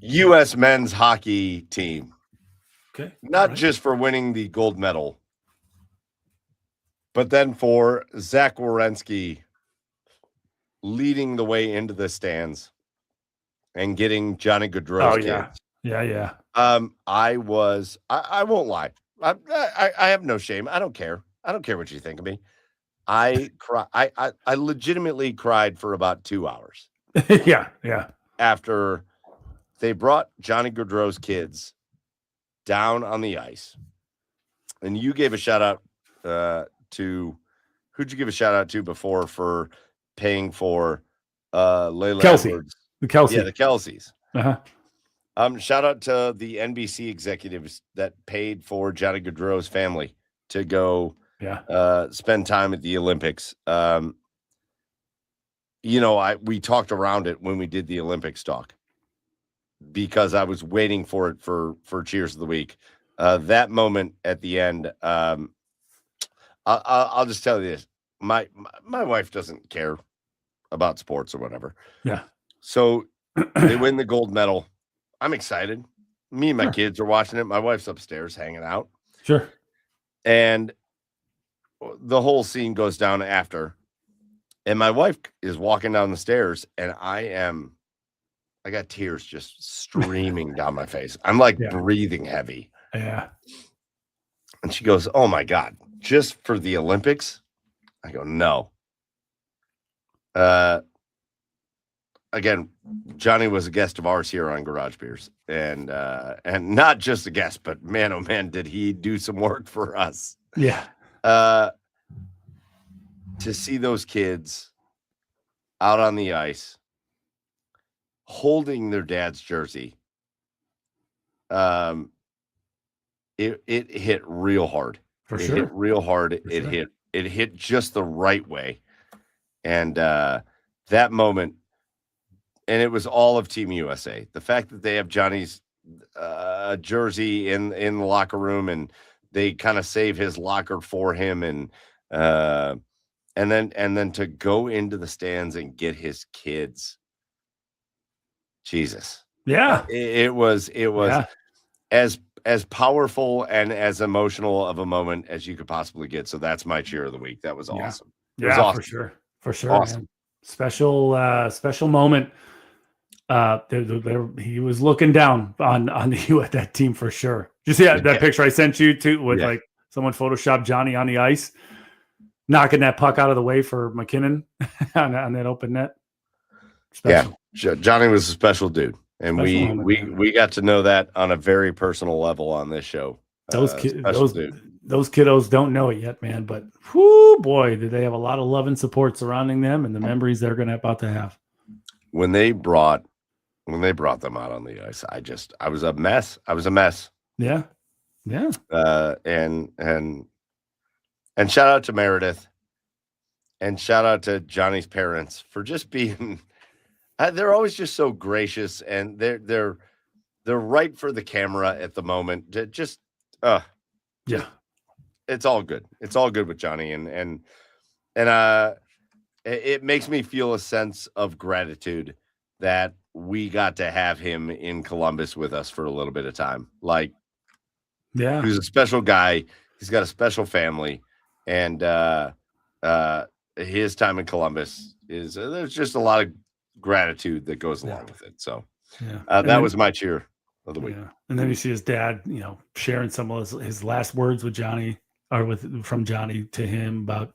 Speaker 1: U.S. men's hockey team.
Speaker 2: Okay.
Speaker 1: Not just for winning the gold medal, but then for Zach Werenski leading the way into the stands and getting Johnny Gaudreau's kids.
Speaker 2: Yeah.
Speaker 1: I won't lie. I have no shame. I don't care. I don't care what you think of me. I legitimately cried for about 2 hours.
Speaker 2: Yeah.
Speaker 1: After they brought Johnny Gaudreau's kids down on the ice, and you gave a shout out to who'd you give a shout out to before for paying for Layla
Speaker 2: Kelsey.
Speaker 1: Edwards?
Speaker 2: The Kelsey.
Speaker 1: Yeah, the Kelseys.
Speaker 2: Uh-huh.
Speaker 1: Shout out to the NBC executives that paid for Johnny Gaudreau's family to go spend time at the Olympics. We talked around it when we did the Olympics talk because I was waiting for it for cheers of the week. That moment at the end, I'll just tell you this. My wife doesn't care about sports or whatever.
Speaker 2: Yeah.
Speaker 1: So they win the gold medal. I'm excited. Me and my kids are watching it. My wife's upstairs hanging out.
Speaker 2: Sure.
Speaker 1: And the whole scene goes down after. And my wife is walking down the stairs, and I got tears just streaming down my face. I'm like breathing heavy.
Speaker 2: Yeah.
Speaker 1: And she goes, "Oh my God, just for the Olympics?" I go, "No." Again, Johnny was a guest of ours here on Garage Beers, and not just a guest, but man, oh man, did he do some work for us?
Speaker 2: Yeah.
Speaker 1: To see those kids out on the ice, holding their dad's jersey, it hit real hard.
Speaker 2: For
Speaker 1: It
Speaker 2: sure.
Speaker 1: hit real hard.
Speaker 2: For
Speaker 1: It
Speaker 2: sure.
Speaker 1: hit just the right way, and that moment. And it was all of Team USA. The fact that they have Johnny's jersey in the locker room, and they kind of save his locker for him, and then to go into the stands and get his kids. Jesus.
Speaker 2: Yeah.
Speaker 1: It was as powerful and as emotional of a moment as you could possibly get. So that's my cheer of the week. That was awesome. It was awesome.
Speaker 2: For sure.
Speaker 1: Awesome.
Speaker 2: Man. Special moment. He was looking down on that team for sure. Did you see that picture I sent you too with like someone photoshopped Johnny on the ice, knocking that puck out of the way for McKinnon on that open net? Special.
Speaker 1: Yeah, Johnny was a special dude, and we got to know that on a very personal level on this show.
Speaker 2: Those kiddos don't know it yet, man. But whoo, boy, did they have a lot of love and support surrounding them, and the memories they're about to have.
Speaker 1: When they brought them out on the ice, I was a mess.
Speaker 2: Yeah.
Speaker 1: And shout out to Meredith, and shout out to Johnny's parents for just being. They're always just so gracious, and they're right for the camera at the moment. It's all good. It's all good with Johnny, and it makes me feel a sense of gratitude that we got to have him in Columbus with us for a little bit of time. Like,
Speaker 2: Yeah.
Speaker 1: he's a special guy. He's got a special family, and his time in Columbus is there's just a lot of gratitude that goes along with it. So that was my cheer of the week.
Speaker 2: Yeah. And then you see his dad, sharing some of his last words with Johnny, or from Johnny to him, about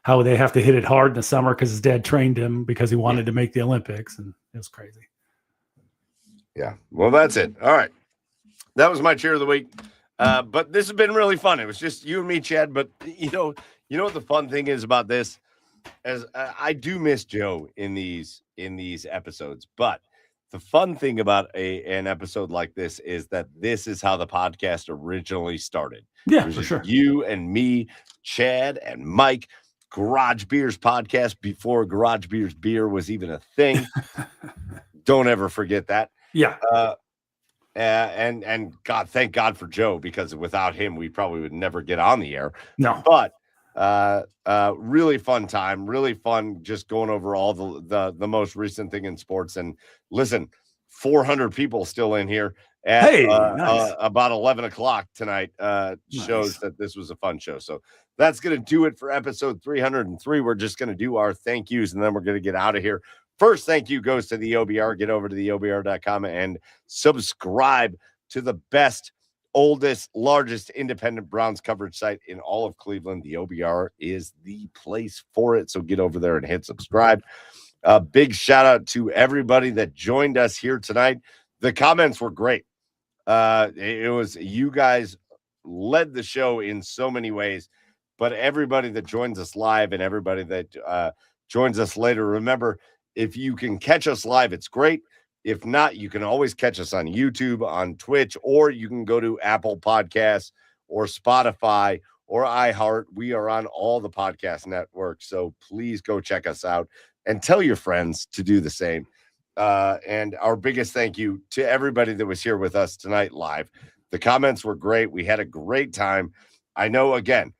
Speaker 2: how they have to hit it hard in the summer because his dad trained him because he wanted to make the Olympics, and it was crazy.
Speaker 1: Yeah. Well, that's it. All right. That was my cheer of the week. But this has been really fun. It was just you and me, Chad. But you know what the fun thing is about this? As I do miss Joe in these episodes, but the fun thing about an episode like this is that this is how the podcast originally started.
Speaker 2: Yeah, for sure.
Speaker 1: You and me, Chad and Mike, Garage Beers podcast before Garage Beers beer was even a thing. Don't ever forget that.
Speaker 2: Yeah.
Speaker 1: And God, thank God for Joe, because without him, we probably would never get on the air.
Speaker 2: No.
Speaker 1: But really fun time, really fun just going over all the most recent thing in sports. And listen, 400 people still in here at
Speaker 2: nice.
Speaker 1: About 11 o'clock tonight. Shows that this was a fun show. So that's going to do it for episode 303. We're just going to do our thank yous, and then we're going to get out of here. First thank you goes to the OBR. Get over to the OBR.com and subscribe to the best, oldest, largest independent Browns coverage site in all of Cleveland. The OBR is the place for it. So get over there and hit subscribe. A big shout out to everybody that joined us here tonight. The comments were great. It was, you guys led the show in so many ways, but everybody that joins us live and everybody that joins us later, remember, if you can catch us live, it's great. If not, you can always catch us on YouTube, on Twitch, or you can go to Apple Podcasts or Spotify or iHeart. We are on all the podcast networks, so please go check us out and tell your friends to do the same. And our biggest thank you to everybody that was here with us tonight live. The comments were great. We had a great time. I know, again,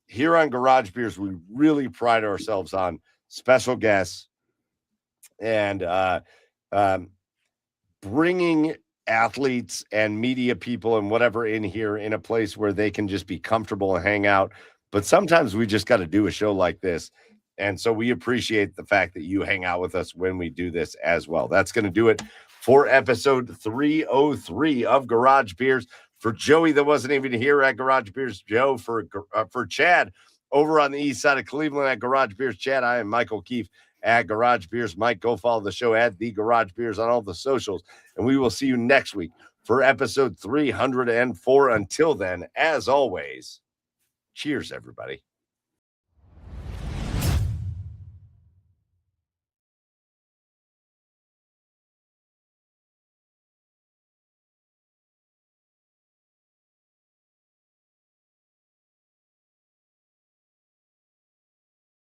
Speaker 1: here on Garage Beers, we really pride ourselves on special guests and bringing athletes and media people and whatever in here in a place where they can just be comfortable and hang out. But sometimes we just got to do a show like this. And so we appreciate the fact that you hang out with us when we do this as well. That's going to do it for episode 303 of Garage Beers. For Joey that wasn't even here at Garage Beers, Joe, for Chad over on the east side of Cleveland at Garage Beers, Chad, I am Michael Keefe at Garage Beers. Mike, go follow the show at The Garage Beers on all the socials. And we will see you next week for episode 304. Until then, as always, cheers, everybody.